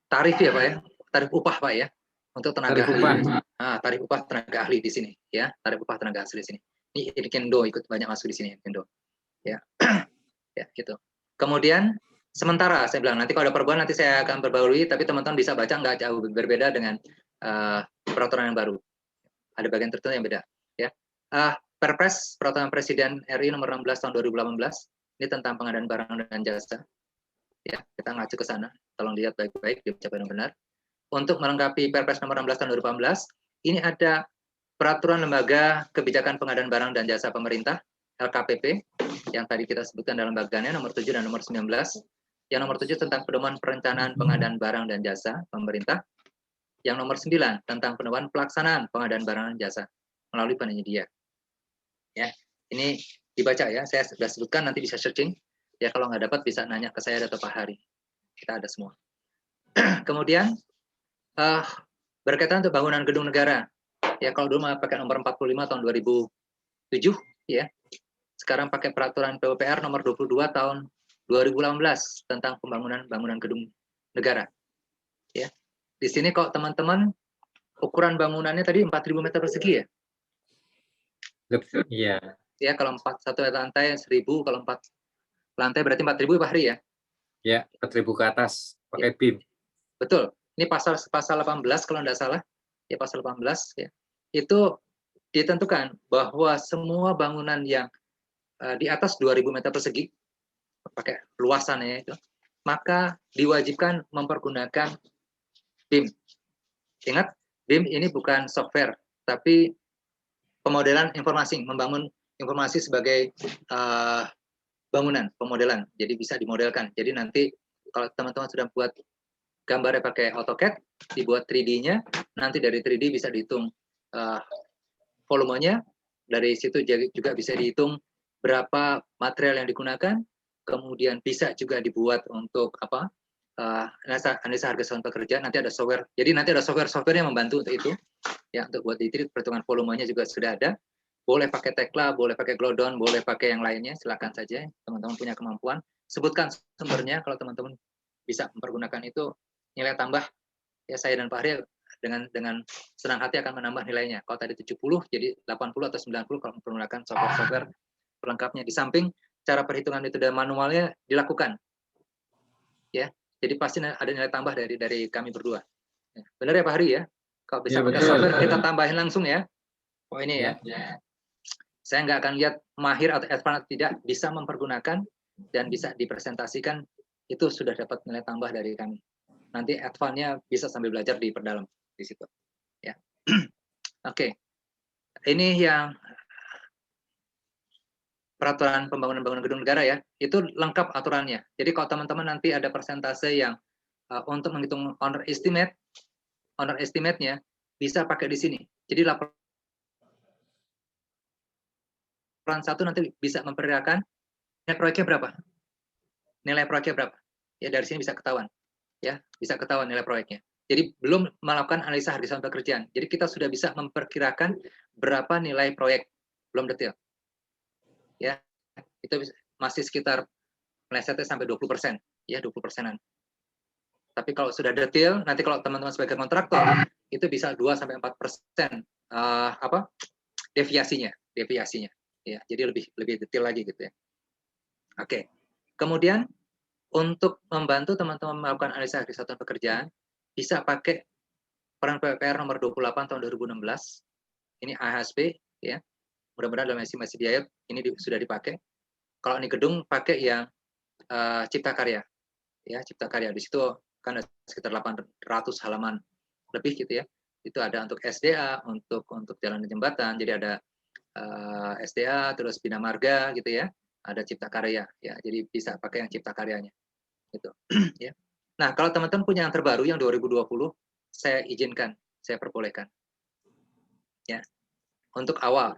tarif ya Pak ya, tarif upah Pak ya untuk tenaga ahli. Tarif upah tenaga ahli di sini ya, tarif upah tenaga ahli di sini. Ini Kendo ikut banyak masuk di sini Kendo. Ya. Ya, gitu. Kemudian sementara saya bilang nanti kalau ada perubahan nanti saya akan perbarui, tapi teman-teman bisa baca nggak jauh berbeda dengan peraturan yang baru. Ada bagian tertentu yang beda. Ya. Perpres Peraturan Presiden RI nomor 16 tahun 2018 ini tentang pengadaan barang dan jasa. Ya, kita ngacu ke sana. Tolong lihat baik-baik, dibaca benar-benar. Untuk melengkapi Perpres nomor 16 tahun 2018, ini ada Peraturan Lembaga Kebijakan Pengadaan Barang dan Jasa Pemerintah LKPP yang tadi kita sebutkan dalam bagiannya nomor 7 dan nomor 19. Yang nomor 7 tentang pedoman perencanaan pengadaan barang dan jasa pemerintah. Yang nomor 9 tentang pedoman pelaksanaan pengadaan barang dan jasa melalui penyedia. Ya, ini dibaca ya. Saya sudah sebutkan, nanti bisa searching. Ya, kalau nggak dapat bisa nanya ke saya atau Pak Hari. Kita ada semua. Kemudian berkaitan untuk bangunan gedung negara. Ya, kalau dulu pakai nomor 45 tahun 2007 ya. Sekarang pakai peraturan PUPR nomor 22 tahun 2018 tentang pembangunan bangunan gedung negara. Ya. Di sini kok teman-teman ukuran bangunannya tadi 4.000 meter persegi ya? Iya. Ya, kalau 1 lantai 1.000, kalau 4 lantai berarti 4.000 Pak Hari ya? Ya, 4.000 ke atas pakai BIM. Betul. Ini pasal 18 kalau tidak salah. Ya, pasal 18 ya. Itu ditentukan bahwa semua bangunan yang di atas 2.000 meter persegi pakai luasannya itu, maka diwajibkan mempergunakan BIM. Ingat, BIM ini bukan software, tapi pemodelan informasi, membangun informasi sebagai bangunan, pemodelan. Jadi bisa dimodelkan. Jadi nanti kalau teman-teman sudah buat gambarnya pakai AutoCAD, dibuat 3D-nya, nanti dari 3D bisa dihitung volumenya, dari situ juga bisa dihitung berapa material yang digunakan, kemudian bisa juga dibuat untuk apa? Analisa harga satuan pekerjaan, nanti ada software. Jadi nanti ada software yang membantu untuk itu. Ya, untuk buat ditreat, perhitungan volumenya juga sudah ada. Boleh pakai Tekla, boleh pakai Glodon, boleh pakai yang lainnya, silakan saja. Teman-teman punya kemampuan. Sebutkan sumbernya kalau teman-teman bisa mempergunakan itu, nilai tambah. Ya, saya dan Pak Hari dengan senang hati akan menambah nilainya. Kalau tadi 70 jadi 80 atau 90 kalau menggunakan software pelengkapnya. Di samping cara perhitungan metode manualnya dilakukan. Ya. Jadi pasti ada nilai tambah dari kami berdua. Ya. Benar ya Pak Hari ya? Kalau bisa pakai software kita tambahin langsung ya. Oh ini ya. Saya nggak akan lihat mahir atau advance atau tidak, bisa mempergunakan dan bisa dipresentasikan, itu sudah dapat nilai tambah dari kami. Nanti advance-nya bisa sambil belajar diperdalam di situ. Ya. Oke. Ini yang peraturan pembangunan gedung negara ya, itu lengkap aturannya. Jadi kalau teman-teman nanti ada persentase yang untuk menghitung owner estimate-nya bisa pakai di sini. Jadi laporan 1 nanti bisa memperkirakan nilai proyeknya berapa. Ya dari sini bisa ketahuan. Ya, bisa ketahuan nilai proyeknya. Jadi belum melakukan analisa harga satuan pekerjaan. Jadi kita sudah bisa memperkirakan berapa nilai proyek, belum detail. Ya, itu masih sekitar melesetnya sampai 20%, ya 20%-an. Tapi kalau sudah detail, nanti kalau teman-teman sebagai kontraktor itu bisa 2-4% deviasinya. Ya, jadi lebih detail lagi gitu ya. Oke. Kemudian untuk membantu teman-teman melakukan analisa harga satuan pekerjaan, bisa pakai Permen PUPR nomor 28 tahun 2016. Ini AHSP ya. Mudah-mudahan dalam estimasi biaya ini sudah dipakai. Kalau ini gedung pakai yang Cipta Karya. Ya, Cipta Karya. Di situ kan ada sekitar 800 halaman lebih gitu ya. Itu ada untuk SDA, untuk jalan dan jembatan. Jadi ada SDA, terus Bina Marga gitu ya. Ada Cipta Karya ya. Jadi bisa pakai yang Cipta Karyanya. Gitu. Ya. Nah, kalau teman-teman punya yang terbaru yang 2020, saya izinkan, saya perbolehkan. Ya. Untuk awal.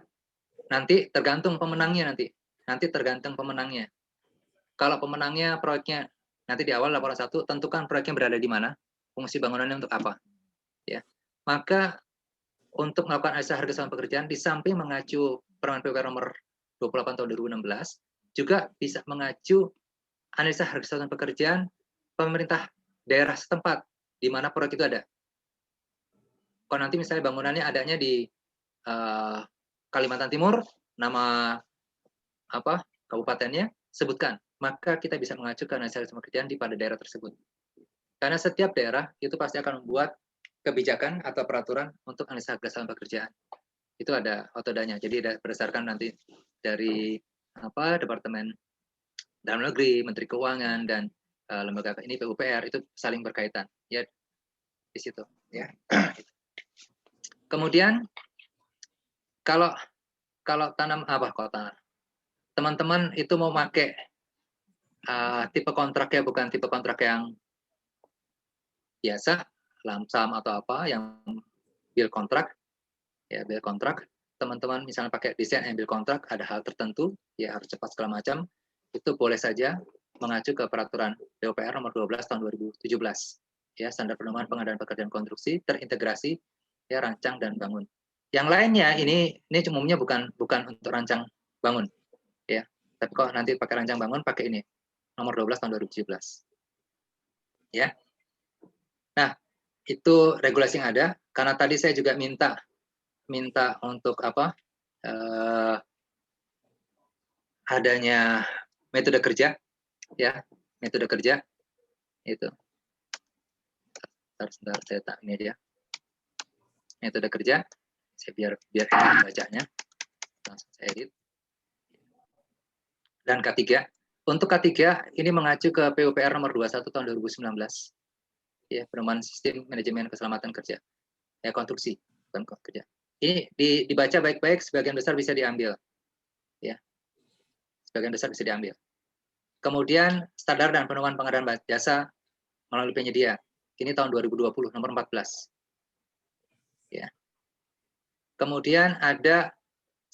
Nanti tergantung pemenangnya Nanti tergantung pemenangnya. Kalau pemenangnya proyeknya nanti di awal laporan 1 tentukan proyeknya berada di mana, fungsi bangunannya untuk apa. Ya. Maka untuk melakukan analisa harga satuan pekerjaan di samping mengacu Permen PUPR nomor 28 tahun 2016 juga bisa mengacu analisa harga satuan pekerjaan pemerintah daerah setempat di mana proyek itu ada. Kalau nanti misalnya bangunannya adanya di Kalimantan Timur, nama kabupatennya sebutkan, maka kita bisa mengacu ke analisa harga pekerjaan di pada daerah tersebut. Karena setiap daerah itu pasti akan membuat kebijakan atau peraturan untuk analisa harga satuan pekerjaan. Itu ada otodanya. Jadi berdasarkan nanti dari Departemen Dalam Negeri, Menteri Keuangan dan lembaga ini PUPR itu saling berkaitan ya di situ ya. Kemudian kalau tanam teman-teman itu mau pakai tipe kontraknya bukan tipe kontrak yang biasa lamsam atau apa yang bill kontrak ya, bill kontrak, teman-teman misalnya pakai desain and bill kontrak, ada hal tertentu ya harus cepat segala macam, itu boleh saja mengacu ke peraturan PUPR nomor 12 tahun 2017 ya, standar pedoman pengadaan pekerjaan konstruksi terintegrasi ya, rancang dan bangun. Yang lainnya ini umumnya bukan untuk rancang bangun ya, tapi kalau nanti pakai rancang bangun pakai ini nomor 12 tahun 2017 ya. Nah, itu regulasi yang ada. Karena tadi saya juga minta untuk adanya metode kerja ya, metode kerja itu. Sebentar saya tak ini dia. Metode kerja. Saya biar bacanya. Langsung saya edit. Dan K3. Untuk K3 ini mengacu ke PUPR nomor 21 tahun 2019. Ya, pedoman sistem manajemen keselamatan kerja. Ya, konstruksi, bukan kerja. Ini dibaca baik-baik, sebagian besar bisa diambil. Ya. Sebagian besar bisa diambil. Kemudian standar dan pedoman pengadaan jasa melalui penyedia. Ini tahun 2020 nomor 14. Ya. Kemudian ada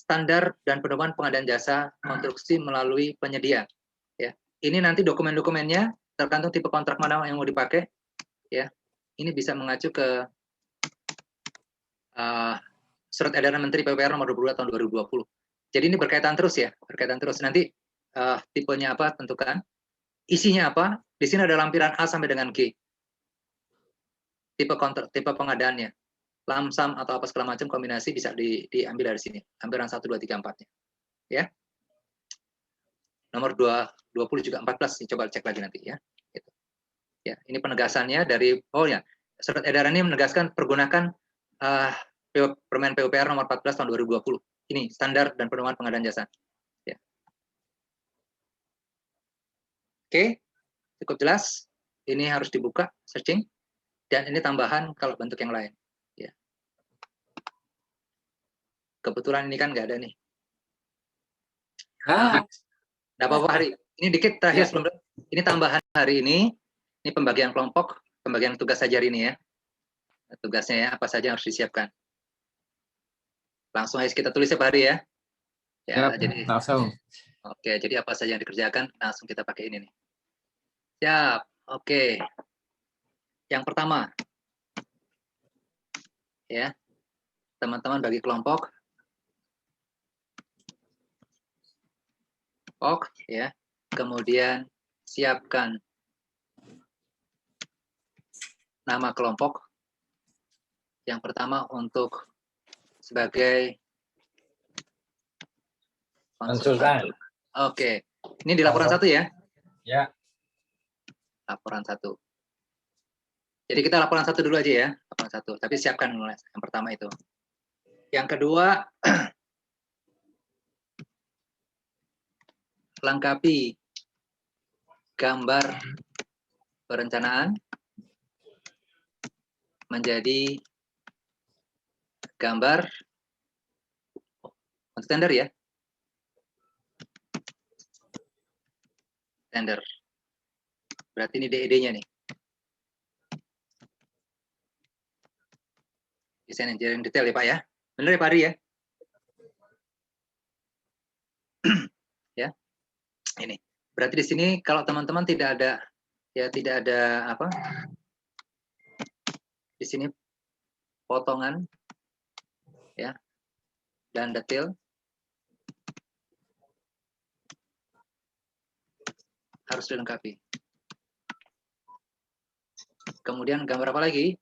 standar dan pedoman pengadaan jasa konstruksi melalui penyedia. Ya, ini nanti dokumen-dokumennya tergantung tipe kontrak mana yang mau dipakai. Ya, ini bisa mengacu ke Surat Edaran Menteri PUPR nomor 22 tahun 2020. Jadi ini berkaitan terus ya, berkaitan terus. Nanti tipenya apa tentukan, isinya apa. Di sini ada lampiran A sampai dengan G. Tipe kontrak, tipe pengadaannya. Lamsam atau apa segala macam kombinasi bisa diambil dari sini. Lampiran 1, 2, 3, 4-nya. Ya. Nomor 20 juga 14, coba cek lagi nanti ya. Gitu. Ya, ini penegasannya dari surat edaran ini menegaskan pergunakan Permen PUPR nomor 14 tahun 2020. Ini standar dan pedoman pengadaan jasa. Ya. Oke, cukup jelas. Ini harus dibuka, searching. Dan ini tambahan kalau bentuk yang lain. Ya. Kebetulan ini kan nggak ada nih. Nggak apa-apa hari. Ini dikit terakhir sebelum ini tambahan hari ini. Ini pembagian kelompok, pembagian tugas ajar ini ya. Tugasnya ya, apa saja yang harus disiapkan. Langsung aja kita tulis ya Pak Hari ya. Ya, jadi langsung. Oke, jadi apa saja yang dikerjakan langsung kita pakai ini nih. Siap. Oke. Yang pertama. Ya. Teman-teman bagi kelompok. Ya. Kemudian siapkan nama kelompok. Yang pertama untuk sebagai konsultan. Oke. Ini di laporan 1 ya? Ya. Laporan 1. Jadi kita laporan 1 dulu aja ya. Laporan 1. Tapi siapkan yang pertama itu. Yang kedua, lengkapi gambar perencanaan menjadi gambar untuk tender ya. Tender. Berarti ini DED-nya nih. Desain engineering detail ya Pak ya. Benar ya Pak Ari ya? Ya. Ini. Berarti di sini kalau teman-teman tidak ada apa? Di sini potongan ya. Dan detail harus dilengkapi. Kemudian gambar apa lagi?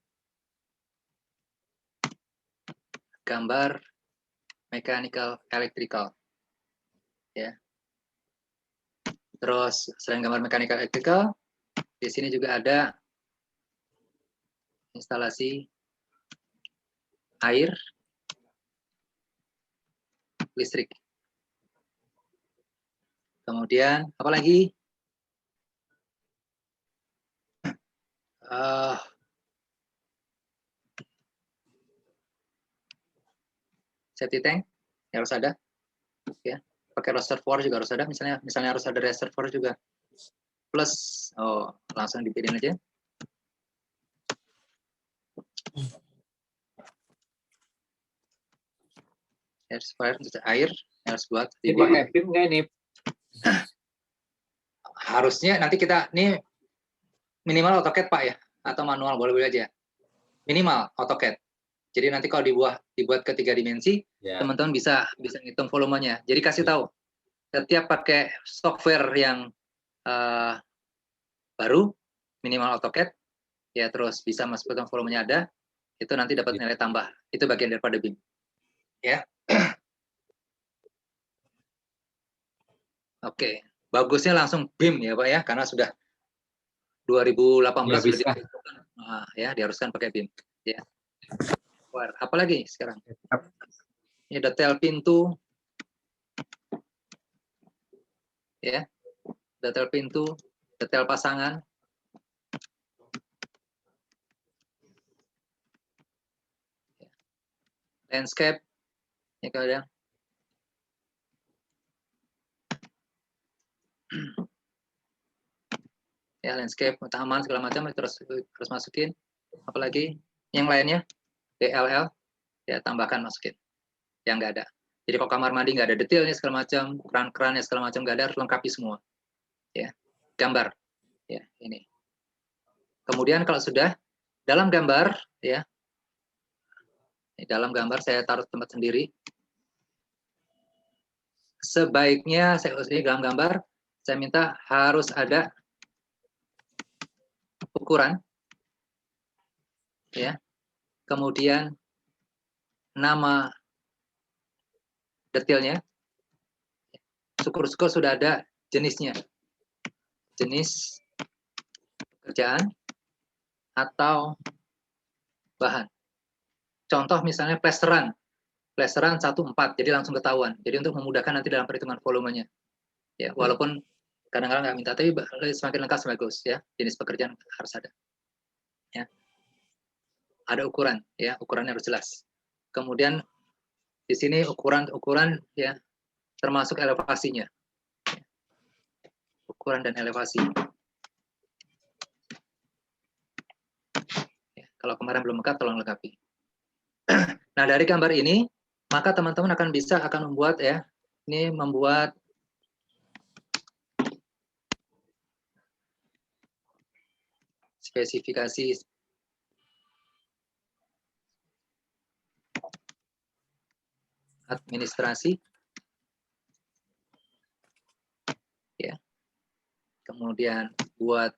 Gambar mechanical electrical. Ya. Terus selain gambar mechanical electrical, di sini juga ada instalasi air, listrik. Kemudian apa lagi? Safety tank yang harus ada, ya. Pakai reservoir juga harus ada. Misalnya harus ada reservoir juga. Plus, langsung dipilih aja. Reservoir air harus buat. Ini pakai BIM nggak ini? Harusnya nanti kita ini minimal AutoCAD Pak ya, atau manual boleh-boleh aja. Minimal AutoCAD. Jadi nanti kalau dibuat ke 3 dimensi, teman-teman bisa ngitung volumenya. Jadi kasih tahu, setiap pakai software yang baru, minimal AutoCAD, ya terus bisa masukkan volumenya ada, itu nanti dapat nilai tambah. Itu bagian daripada BIM. Ya. Oke, bagusnya langsung BIM ya Pak ya, karena sudah 2018 sudah diharuskan pakai BIM. Ya. Apalagi sekarang? Ini detail pintu, ya, detail pintu, detail pasangan, landscape, ini kadang. Ya, landscape, taman segala macam terus masukin. Apalagi yang lainnya, DLL, ya tambahkan masukin. Yang nggak ada. Jadi kalau kamar mandi nggak ada detailnya segala macam, keran-kerannya segala macam nggak ada, harus lengkapi semua. Ya, gambar. Ya, ini. Kemudian kalau sudah dalam gambar, ya, dalam gambar saya taruh tempat sendiri. Sebaiknya saya usahakan dalam gambar, saya minta harus ada ukuran, ya. Kemudian nama detailnya, syukur-syukur sudah ada jenisnya, jenis pekerjaan atau bahan. Contoh misalnya plesteran 1,4, jadi langsung ketahuan. Jadi untuk memudahkan nanti dalam perhitungan volumenya. Ya, walaupun kadang-kadang nggak minta, tapi semakin lengkap semakin bagus ya. Jenis pekerjaan harus ada. Ya. Ada ukuran, ya, ukurannya harus jelas. Kemudian di sini ukuran ya, termasuk elevasinya. Ukuran dan elevasi. Ya, kalau kemarin belum lengkap, tolong lengkapi. Nah, dari gambar ini, maka teman-teman akan membuat ya, ini membuat spesifikasi administrasi, ya. Kemudian buat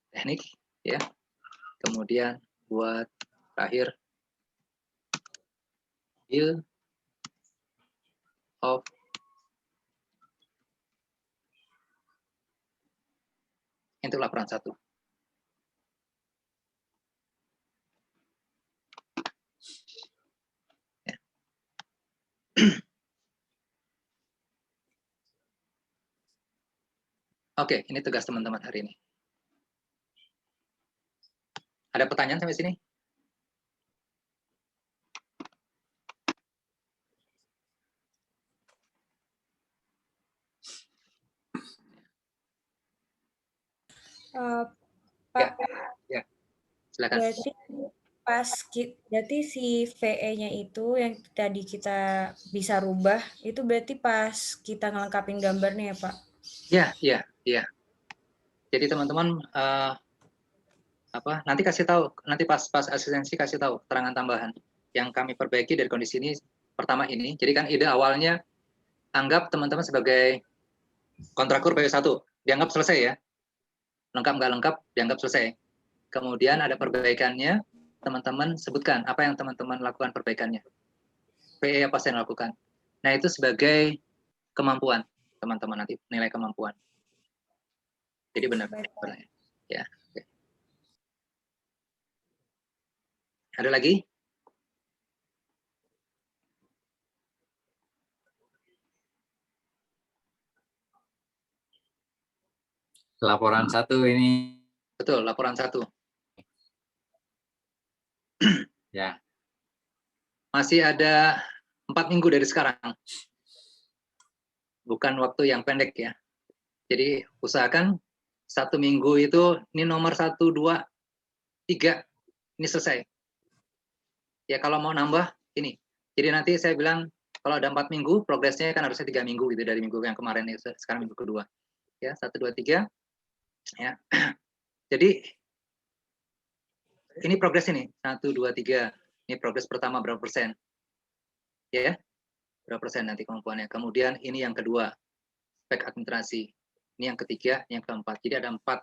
teknik, ya. Kemudian buat terakhir bill of untuk laporan 1. Ya. Oke, ini tugas teman-teman hari ini. Ada pertanyaan sampai sini? Pak, Ya, silakan. Berarti si VE-nya itu yang tadi kita bisa rubah, itu berarti pas kita ngelengkapin gambarnya ya, Pak? Ya. Jadi teman-teman nanti kasih tahu, nanti pas asistensi kasih tahu keterangan tambahan yang kami perbaiki dari kondisi ini pertama ini. Jadi kan ide awalnya anggap teman-teman sebagai kontraktor PW1, dianggap selesai ya. Lengkap nggak lengkap dianggap selesai. Kemudian ada perbaikannya, teman-teman sebutkan apa yang teman-teman lakukan perbaikannya. PE apa yang lakukan. Nah, itu sebagai kemampuan teman-teman nanti, nilai kemampuan. Jadi benar. Ya. Oke. Ada lagi? Laporan 1 ini. Betul, laporan 1. Ya. Masih ada 4 minggu dari sekarang. Bukan waktu yang pendek ya. Jadi usahakan 1 minggu itu, ini nomor 1, 2, 3, ini selesai. Ya kalau mau nambah, ini. Jadi nanti saya bilang, kalau ada 4 minggu, progresnya kan harusnya 3 minggu gitu dari minggu yang kemarin, sekarang minggu kedua. Ya, 1, 2, 3. Ya. Jadi, ini progres ini. 1, 2, 3. Ini progres pertama berapa persen. Ya, berapa persen nanti kemampuannya. Kemudian ini yang kedua, spek administrasi. Ini yang ketiga, yang keempat. Jadi ada 4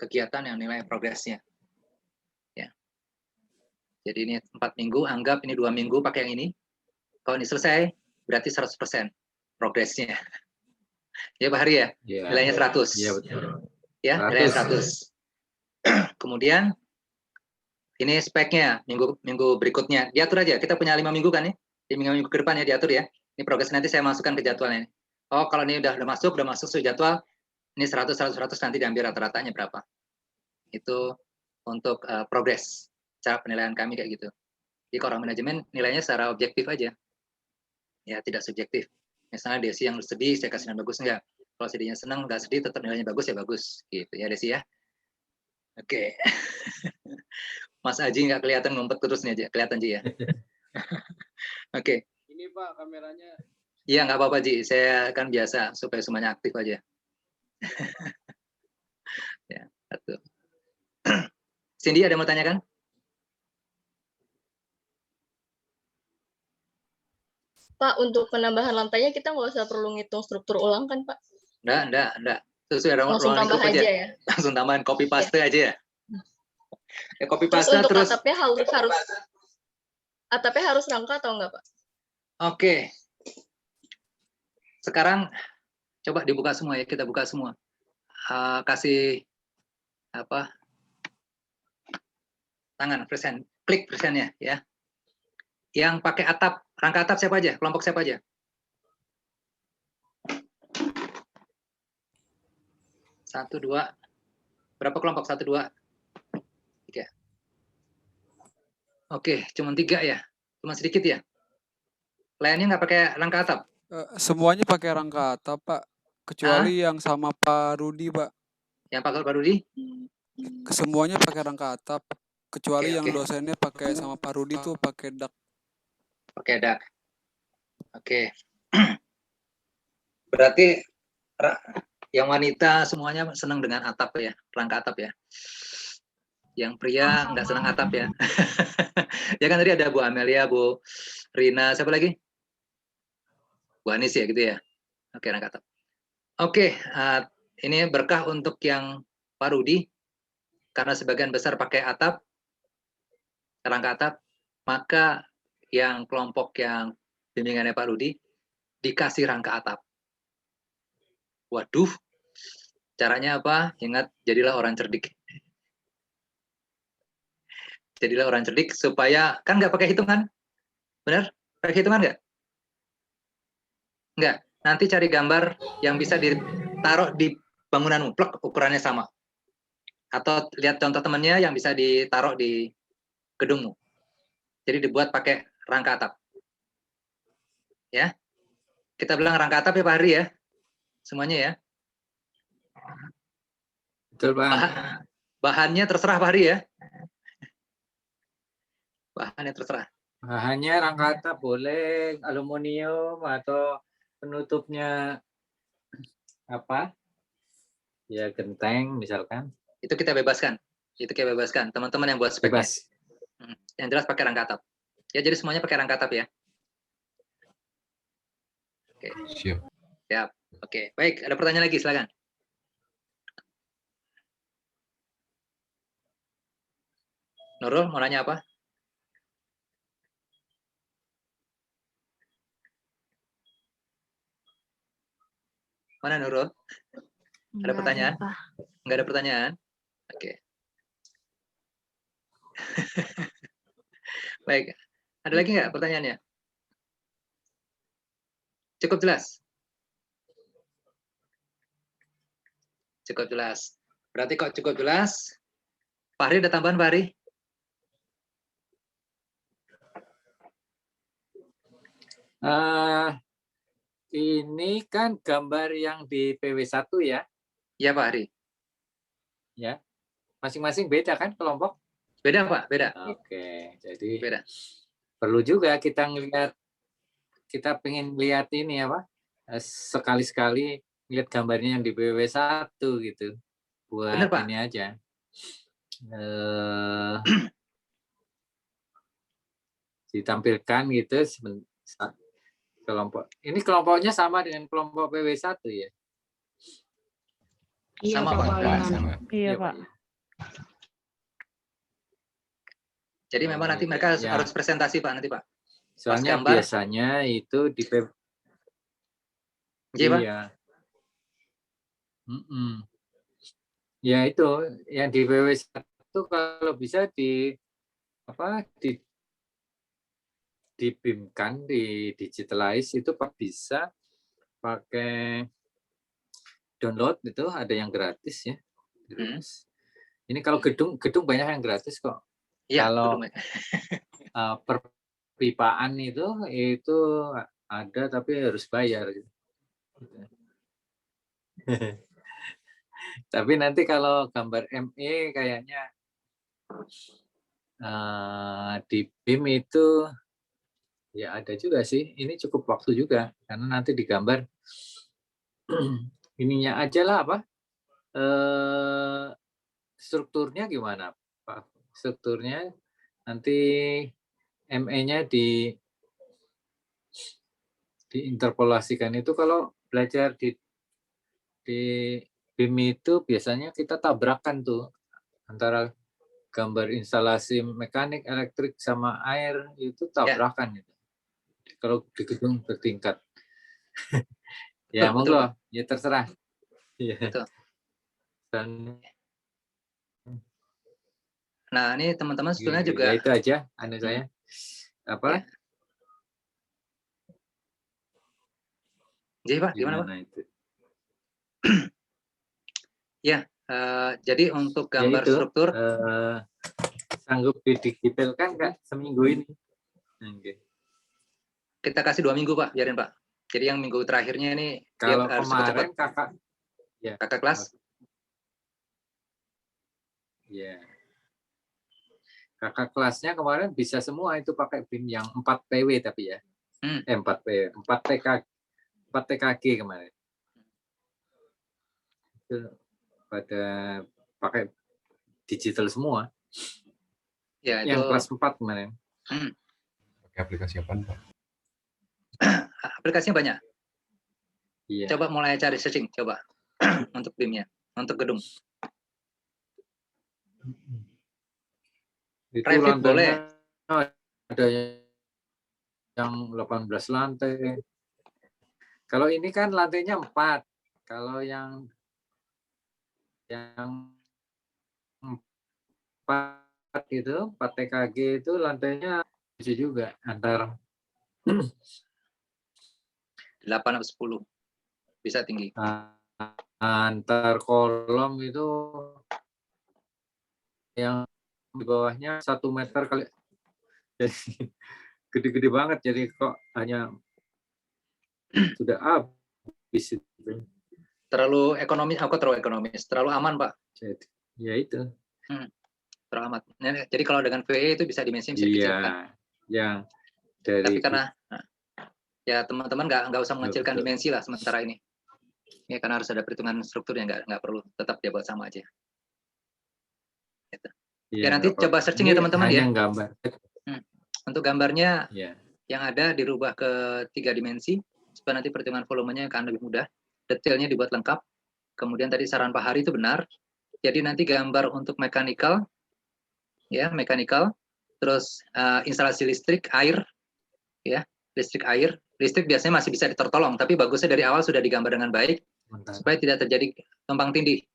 kegiatan yang nilai progresnya. Ya. Jadi ini 4 minggu, anggap ini 2 minggu pakai yang ini. Kalau ini selesai, berarti 100% progresnya. Ya Pak Hari ya? Ya. Nilainya 100. Iya betul. Ya, nilainya 100. Kemudian ini speknya minggu berikutnya. Diatur aja, kita punya 5 minggu kan ya? Di minggu ke depan ya diatur ya. Ini progres nanti saya masukkan ke jadwalnya. Oh, kalau ini udah masuk sesuai jadwal, ini 100 nanti diambil rata-ratanya berapa. Itu untuk progres. Cara penilaian kami kayak gitu. Jadi kalau orang manajemen nilainya secara objektif aja. Ya, tidak subjektif. Misalnya Desi yang sedih, saya kasih nilai bagus enggak. Kalau sedihnya senang, enggak sedih, tetap nilainya bagus ya bagus. Gitu ya Desi ya. Oke. Mas Aji nggak kelihatan ngumpet terus nih aja, kelihatan Ji ya. Oke. Ini Pak kameranya. Iya nggak apa-apa Ji, saya kan biasa supaya semuanya aktif aja. Ya, satu. Cindy ada mau tanyakan? Pak, untuk penambahan lantainya kita nggak usah perlu ngitung struktur ulang kan, Pak? Enggak. Sesuai Langsung ruang tambah lingkup aja ya? Langsung tambahan copy paste aja ya. Ya copy Terus paste untuk terus. atapnya harus rangka atau enggak, Pak? Oke. Sekarang coba dibuka semua ya, kita buka semua. Kasih apa? Tangan present, klik presentnya ya. Yang pakai atap, rangka atap siapa aja? Kelompok siapa aja? Satu, dua. Berapa kelompok? 1, 2, 3. Oke, cuma 3 ya. Cuma sedikit ya. Lainnya nggak pakai rangka atap? Semuanya pakai rangka atap, Pak. Kecuali yang sama Pak Rudi, Pak. Yang pakai Pak Rudi? Semuanya pakai rangka atap. Kecuali yang dosennya pakai sama Pak Rudi tuh pakai dak. Pakai dak. Oke. Berarti yang wanita semuanya senang dengan atap ya, rangka atap ya. Yang pria nggak senang atap ya. Ya kan tadi ada Bu Amelia, Bu Rina, siapa lagi? Bu Anis ya gitu ya. Oke, rangka atap. Oke, ini berkah untuk yang Pak Rudi, karena sebagian besar pakai atap, rangka atap, maka yang kelompok yang bimbingannya Pak Rudi dikasih rangka atap. Waduh, caranya apa? Ingat, jadilah orang cerdik. Jadilah orang cerdik supaya, kan nggak pakai hitungan? Benar? Pakai hitungan nggak? Nggak. Nanti cari gambar yang bisa ditaruh di bangunanmu, plek, ukurannya sama. Atau lihat contoh temannya yang bisa ditaruh di gedungmu. Jadi dibuat pakai rangka atap. Ya. Kita bilang rangka atap ya Pak Hari ya. Semuanya ya. Betul, Pak. Bahannya terserah Pak Hari ya. Bahannya terserah. Bahannya rangka atap boleh aluminium atau penutupnya apa? Ya genteng misalkan. Itu kita bebaskan. Teman-teman yang buat speknya. Bebas. Yang jelas pakai rangka atap. Ya jadi semuanya pakai rangka atap ya. Oke. Siap. Oke. Baik, ada pertanyaan lagi, silakan. Nurul mau nanya apa? Mana Nurul? Ada pertanyaan? Enggak ada pertanyaan? Oke. Baik. Ada lagi nggak pertanyaannya? Cukup jelas? Cukup jelas. Berarti kok cukup jelas? Pak Hari ada tambahan, Pak Hari? Ini kan gambar yang di PW1 ya? Iya Pak Hari. Ya. Masing-masing beda kan kelompok? Beda Pak, beda. Oke, jadi beda. Perlu juga kita ngelihat, kita pengen lihat ini apa? Sekali-sekali lihat gambarnya yang di PW1 gitu. Buat Bener, Pak. ini aja. Ditampilkan gitu kelompok. Ini kelompoknya sama dengan kelompok PW1 ya? Iya, Sama, Pak. Pak. Sama. Iya, Pak. Jadi memang nanti mereka harus presentasi Pak nanti Pak. Soalnya biasanya itu di Iya. Ya itu yang di PW1 kalau bisa dibimkan, di digitalize itu Pak bisa pakai download itu ada yang gratis ya. Ini kalau gedung banyak yang gratis kok. Iya, kalau perpipaan itu ada tapi harus bayar. Tapi nanti kalau gambar ME kayaknya di BIM itu ya ada juga sih. Ini cukup waktu juga karena nanti digambar ininya aja lah apa strukturnya gimana Pak? Strukturnya nanti ME-nya diinterpolasikan itu kalau belajar di BIM itu biasanya kita tabrakan tuh antara gambar instalasi mekanik, elektrik sama air itu tabrakan itu. Kalau di gedung bertingkat. Ya monggo, ya terserah. Ya. Dan nah, ini teman-teman sebetulnya juga ya itu aja anu saya. Apa? Jadi Pak, gimana Pak? Itu? Ya, jadi untuk gambar ya itu, struktur sanggup didigitalkan Kak seminggu ini. Okay. Kita kasih 2 minggu Pak, biarin Pak. Jadi yang minggu terakhirnya ini kalau harus kemarin cepat. Kakak kelas. Ya. Kakak kelasnya kemarin bisa semua itu pakai BIM yang 4 PW tapi ya. 4 PW, 4 TKG kemarin. Itu pada pakai digital semua. Ya, yang itu kelas 4 kemarin. Pakai aplikasi apa Pak? Aplikasinya banyak. Iya. Coba mulai cari searching, coba untuk BIM-nya, untuk gedung. Itu Revit boleh. Ada yang 18 lantai. Kalau ini kan lantainya 4. Kalau yang 4 itu, 4 TKG itu lantainya bisa juga antara 8 atau 10. Bisa tinggi. Antar kolom itu yang di bawahnya 1 meter kali. Jadi gede-gede banget. Jadi kok hanya sudah habis itu. Terlalu ekonomis, aku terlalu ekonomis. Terlalu aman, Pak. Jadi, ya itu. Terlalu amat. Jadi kalau dengan VE itu bisa dimensi bisa dikecilkan. Yang dari. Tapi karena ya teman-teman nggak usah mengecilkan dimensi lah sementara ini. Ya karena harus ada perhitungan struktur yang nggak perlu, tetap dia buat sama aja. Gitu. Ya nanti coba searching ya teman-teman ya. Gambar. Untuk gambarnya yang ada dirubah ke 3 dimensi supaya nanti perhitungan volumenya akan lebih mudah. Detailnya dibuat lengkap. Kemudian tadi saran Pak Hari itu benar. Jadi nanti gambar untuk mechanical, ya mechanical, terus instalasi listrik, air, ya listrik air. Listrik biasanya masih bisa tertolong, tapi bagusnya dari awal sudah digambar dengan baik supaya tidak terjadi tumpang tindih.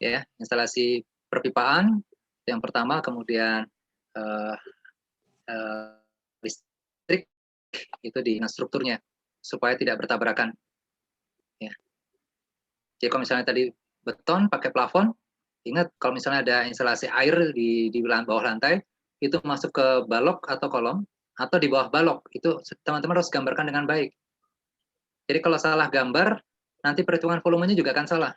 Ya, instalasi perpipaan yang pertama, kemudian listrik itu di strukturnya supaya tidak bertabrakan. Ya. Jadi kalau misalnya tadi beton pakai plafon, ingat kalau misalnya ada instalasi air di bawah lantai, itu masuk ke balok atau kolom, atau di bawah balok, itu teman-teman harus gambarkan dengan baik. Jadi kalau salah gambar, nanti perhitungan volumenya juga akan salah.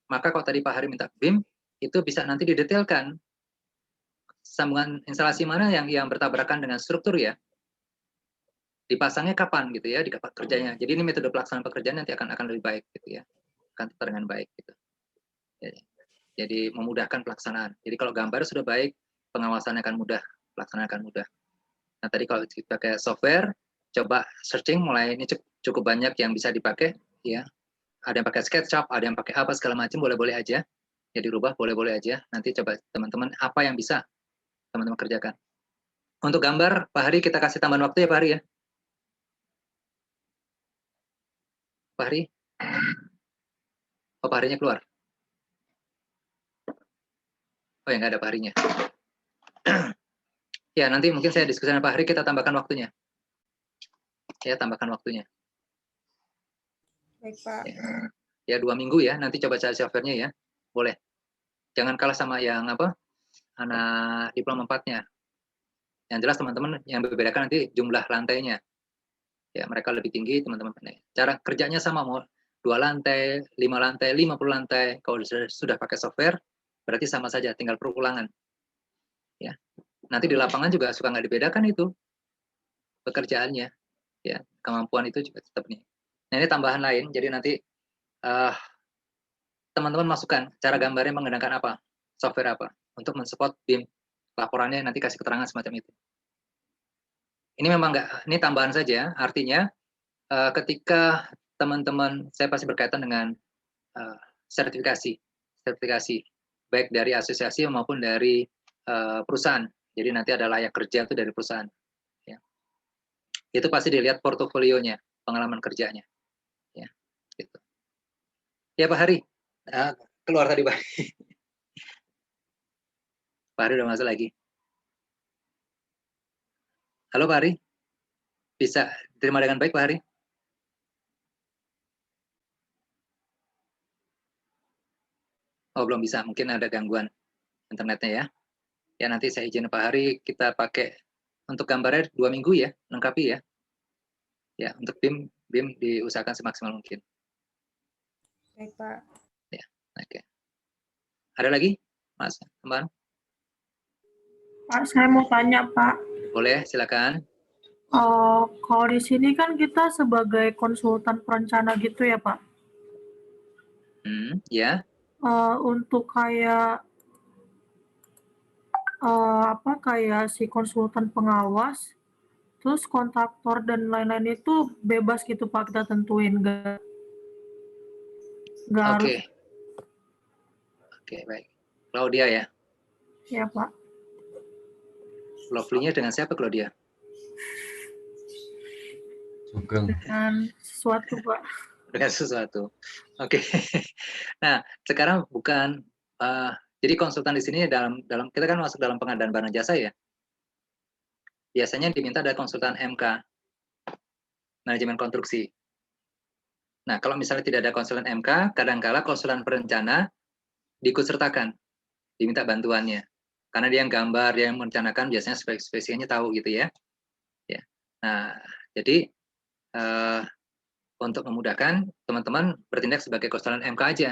Maka kalau tadi Pak Hari minta BIM, itu bisa nanti didetailkan. Sambungan instalasi mana yang bertabrakan dengan struktur ya. Dipasangnya kapan gitu ya, di kapan kerjanya. Jadi ini metode pelaksanaan pekerjaan nanti akan lebih baik gitu ya. Akan tertata dengan baik gitu. Jadi memudahkan pelaksanaan. Jadi kalau gambar sudah baik, pengawasannya akan mudah, pelaksanaan akan mudah. Nah tadi kalau kita pakai software, coba searching mulai ini cukup banyak yang bisa dipakai ya. Ada yang pakai SketchUp, ada yang pakai apa segala macam, boleh-boleh aja. Ya dirubah boleh-boleh aja. Nanti coba teman-teman apa yang bisa teman-teman kerjakan. Untuk gambar Pak Hari kita kasih tambahan waktu ya Pak Hari ya. Pak Hari? Oh Pak Harinya keluar. Oh ya nggak ada Pak Harinya. Ya nanti mungkin saya diskusi dengan Pak Hari, kita tambahkan waktunya. Ya tambahkan waktunya. Baik Pak. Ya 2 minggu ya, nanti coba cari softwarenya ya. Boleh. Jangan kalah sama yang anak diploma 4-nya. Yang jelas teman-teman yang membedakan nanti jumlah lantainya. Ya mereka lebih tinggi teman-teman. Cara kerjanya sama, mau 2 lantai, 5 lantai, 50 lantai. Kalau sudah pakai software, berarti sama saja, tinggal perulangan. Ya. Nanti di lapangan juga suka nggak dibedakan itu pekerjaannya. Ya, kemampuan itu juga tetap nih. Nah, ini tambahan lain. Jadi nanti teman-teman masukkan cara gambarnya menggunakan apa, software apa, untuk mensupport BIM. Laporannya nanti kasih keterangan semacam itu. Ini memang nggak, ini tambahan saja. Artinya ketika teman-teman, saya pasti berkaitan dengan sertifikasi, baik dari asosiasi maupun dari perusahaan. Jadi nanti ada layak kerja itu dari perusahaan. Ya. Itu pasti dilihat portofolionya, pengalaman kerjanya. Ya, gitu. Ya Pak Hari, keluar tadi Pak. Pak Hari udah masuk lagi. Halo Pak Hari, bisa diterima dengan baik Pak Hari? Oh belum bisa, mungkin ada gangguan internetnya ya. Ya nanti saya izin Pak Hari, kita pakai untuk gambarnya 2 minggu ya, lengkapi ya. Ya untuk BIM diusahakan semaksimal mungkin. Baik, Pak. Ya, oke. Ada lagi, Mas, teman? Pak, saya mau tanya, Pak. Boleh, silakan. Kalau di sini kan kita sebagai konsultan perencana gitu ya, Pak. Ya. Untuk kayak kayak si konsultan pengawas, terus kontraktor dan lain-lain itu bebas gitu Pak, kita tentuin, nggak harus. Oke, baik. Claudia ya? Ya Pak. Lovely-nya dengan siapa Claudia? Sugeng. Dengan sesuatu Pak. Dengan sesuatu. Oke. Nah, sekarang bukan jadi konsultan di sini dalam kita kan masuk dalam pengadaan barang jasa ya. Biasanya diminta ada konsultan MK, manajemen konstruksi. Nah, kalau misalnya tidak ada konsultan MK, kadang-kala konsultan perencana diikutsertakan, diminta bantuannya. Karena dia yang gambar, dia yang merencanakan, biasanya spesifikasinya tahu gitu ya. Ya. Nah, jadi untuk memudahkan, teman-teman bertindak sebagai konsultan MK aja.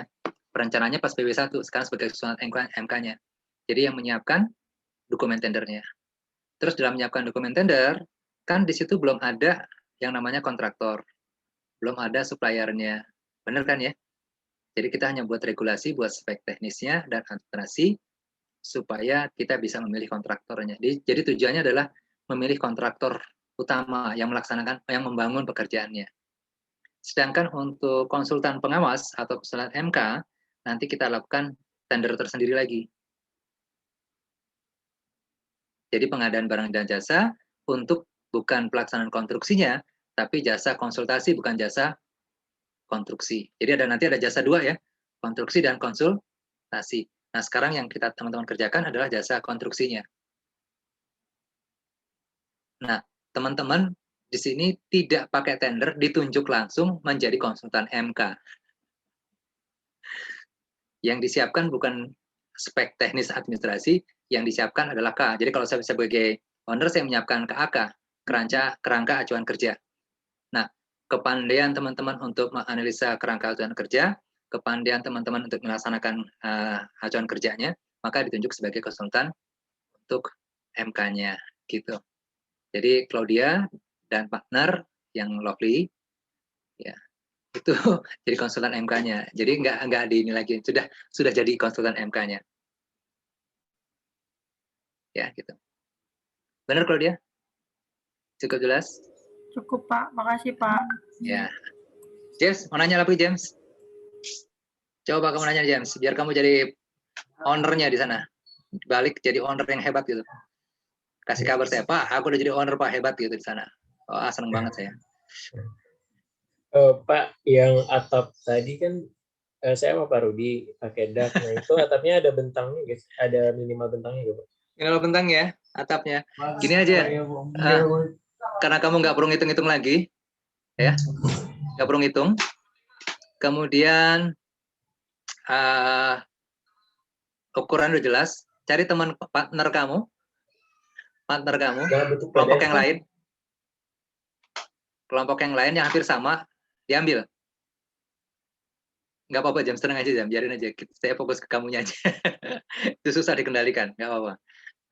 Perencananya pas PW1, sekarang sebagai konsultan MK-nya. Jadi yang menyiapkan dokumen tendernya. Terus dalam menyiapkan dokumen tender, kan di situ belum ada yang namanya kontraktor. Belum ada suppliernya. Benar kan ya? Jadi kita hanya buat regulasi, buat spek teknisnya, dan administrasi, supaya kita bisa memilih kontraktornya. Jadi tujuannya adalah memilih kontraktor utama yang melaksanakan, yang membangun pekerjaannya. Sedangkan untuk konsultan pengawas atau konsultan MK, nanti kita lakukan tender tersendiri lagi. Jadi pengadaan barang dan jasa untuk bukan pelaksanaan konstruksinya, tapi jasa konsultasi, bukan jasa konstruksi. Jadi nanti ada jasa 2 ya, konstruksi dan konsultasi. Nah sekarang yang kita teman-teman kerjakan adalah jasa konstruksinya. Nah teman-teman di sini tidak pakai tender, ditunjuk langsung menjadi konsultan MK. Yang disiapkan bukan spek teknis administrasi, yang disiapkan adalah K. Jadi kalau saya sebagai owner, saya menyiapkan KAK, kerangka acuan kerja. Nah, kepandaian teman-teman untuk menganalisa kerangka acuan kerja, kepandaian teman-teman untuk melaksanakan acuan kerjanya, maka ditunjuk sebagai konsultan untuk MK-nya, gitu. Jadi Claudia dan partner yang Lovely, ya itu jadi konsultan MK-nya. Jadi nggak di ini lagi, sudah jadi konsultan MK-nya. Ya, gitu. Benar Claudia? Cukup jelas? Cukup Pak, makasih Pak. Ya. James, mau nanya lagi James? Coba kamu nanya James, biar kamu jadi ownernya di sana. Balik jadi owner yang hebat gitu. Kasih kabar saya, Pak, aku udah jadi owner Pak, hebat gitu di sana. Oh, seneng banget saya. Pak, yang atap tadi kan saya sama Pak Rudi pakai dak. Nah itu atapnya ada bentangnya guys, ada minimal bentangnya gitu Pak. Minimal bentang ya, atapnya. Gini aja, karena kamu nggak perlu ngitung-ngitung lagi, ya, nggak perlu ngitung. Kemudian ukuran udah jelas. Cari teman partner kamu, kelompok yang lain yang hampir sama, diambil. Nggak apa-apa, Jam, tenang aja, Jam, biarin aja. Saya fokus ke kamunya aja. Itu susah dikendalikan, nggak apa-apa.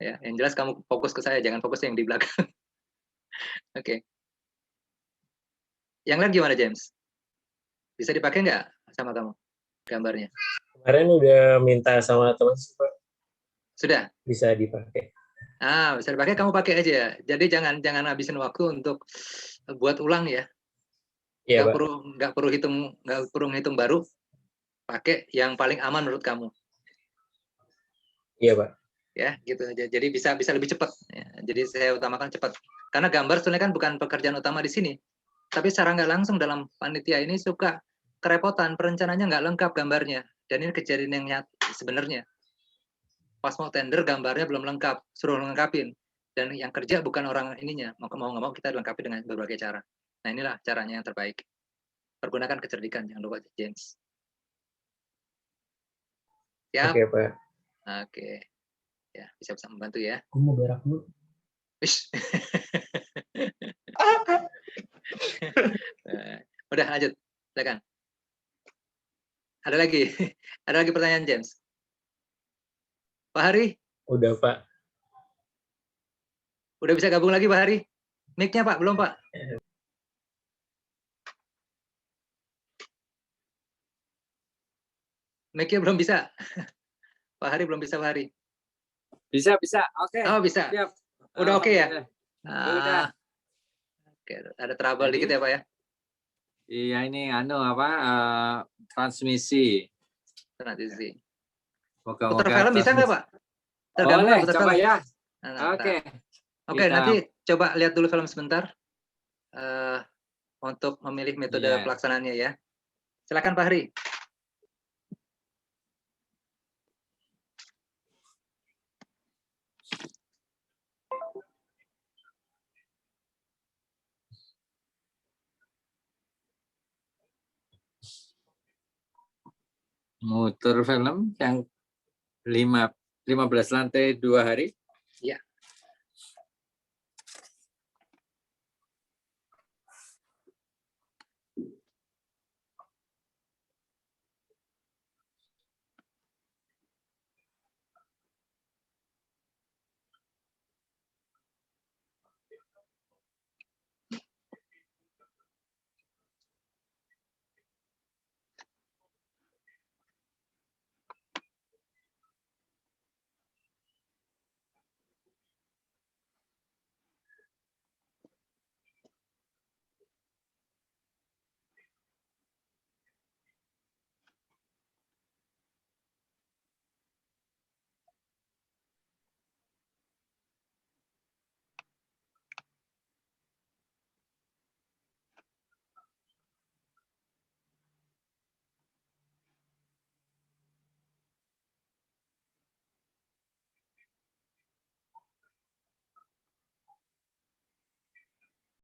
Ya, yang jelas kamu fokus ke saya, jangan fokus yang di belakang. Oke. Yang lain gimana, James? Bisa dipakai nggak sama kamu gambarnya? Kemarin udah minta sama teman Pak. Sudah? Bisa dipakai. Bisa dipakai, kamu pakai aja. Jadi jangan habisin waktu untuk buat ulang ya. Iya, Pak. Nggak perlu ngitung baru. Pakai yang paling aman menurut kamu. Iya, Pak. Ya, gitu aja. Jadi bisa lebih cepat. Ya, jadi saya utamakan cepat. Karena gambar sebenarnya kan bukan pekerjaan utama di sini. Tapi secara nggak langsung dalam panitia ini suka kerepotan, perencanaannya nggak lengkap gambarnya. Dan ini kejadian yang sebenarnya. Pas mau tender gambarnya belum lengkap, suruh lengkapin. Dan yang kerja bukan orang ininya. Mau nggak mau kita lengkapi dengan berbagai cara. Nah, inilah caranya yang terbaik. Pergunakan kecerdikan, jangan lupa, James. Ya. Oke, Pak. Oke. Ya, bisa membantu ya. Aku mau berak dulu. Udah, lanjut. Silakan. Ada lagi? Ada lagi pertanyaan, James? Pak Hari? Udah, Pak. Udah bisa gabung lagi, Pak Hari? Mic-nya, Pak? Belum, Pak? Mic-nya belum bisa. Pak Hari belum bisa, Pak Hari. Bisa. Oke. Oh, bisa. Siap. Udah oke ya? Udah. Oke, ada trouble dikit ya, Pak ya? Iya, ini transmisi. Transmisi. Moga-moga putar film bisa nggak, Pak? Boleh, coba ya. Oke. Oke, nanti coba lihat dulu film sebentar untuk memilih metode pelaksanaannya ya. Silakan, Pak Hari. Muter film yang 15 lantai 2 hari. Ya.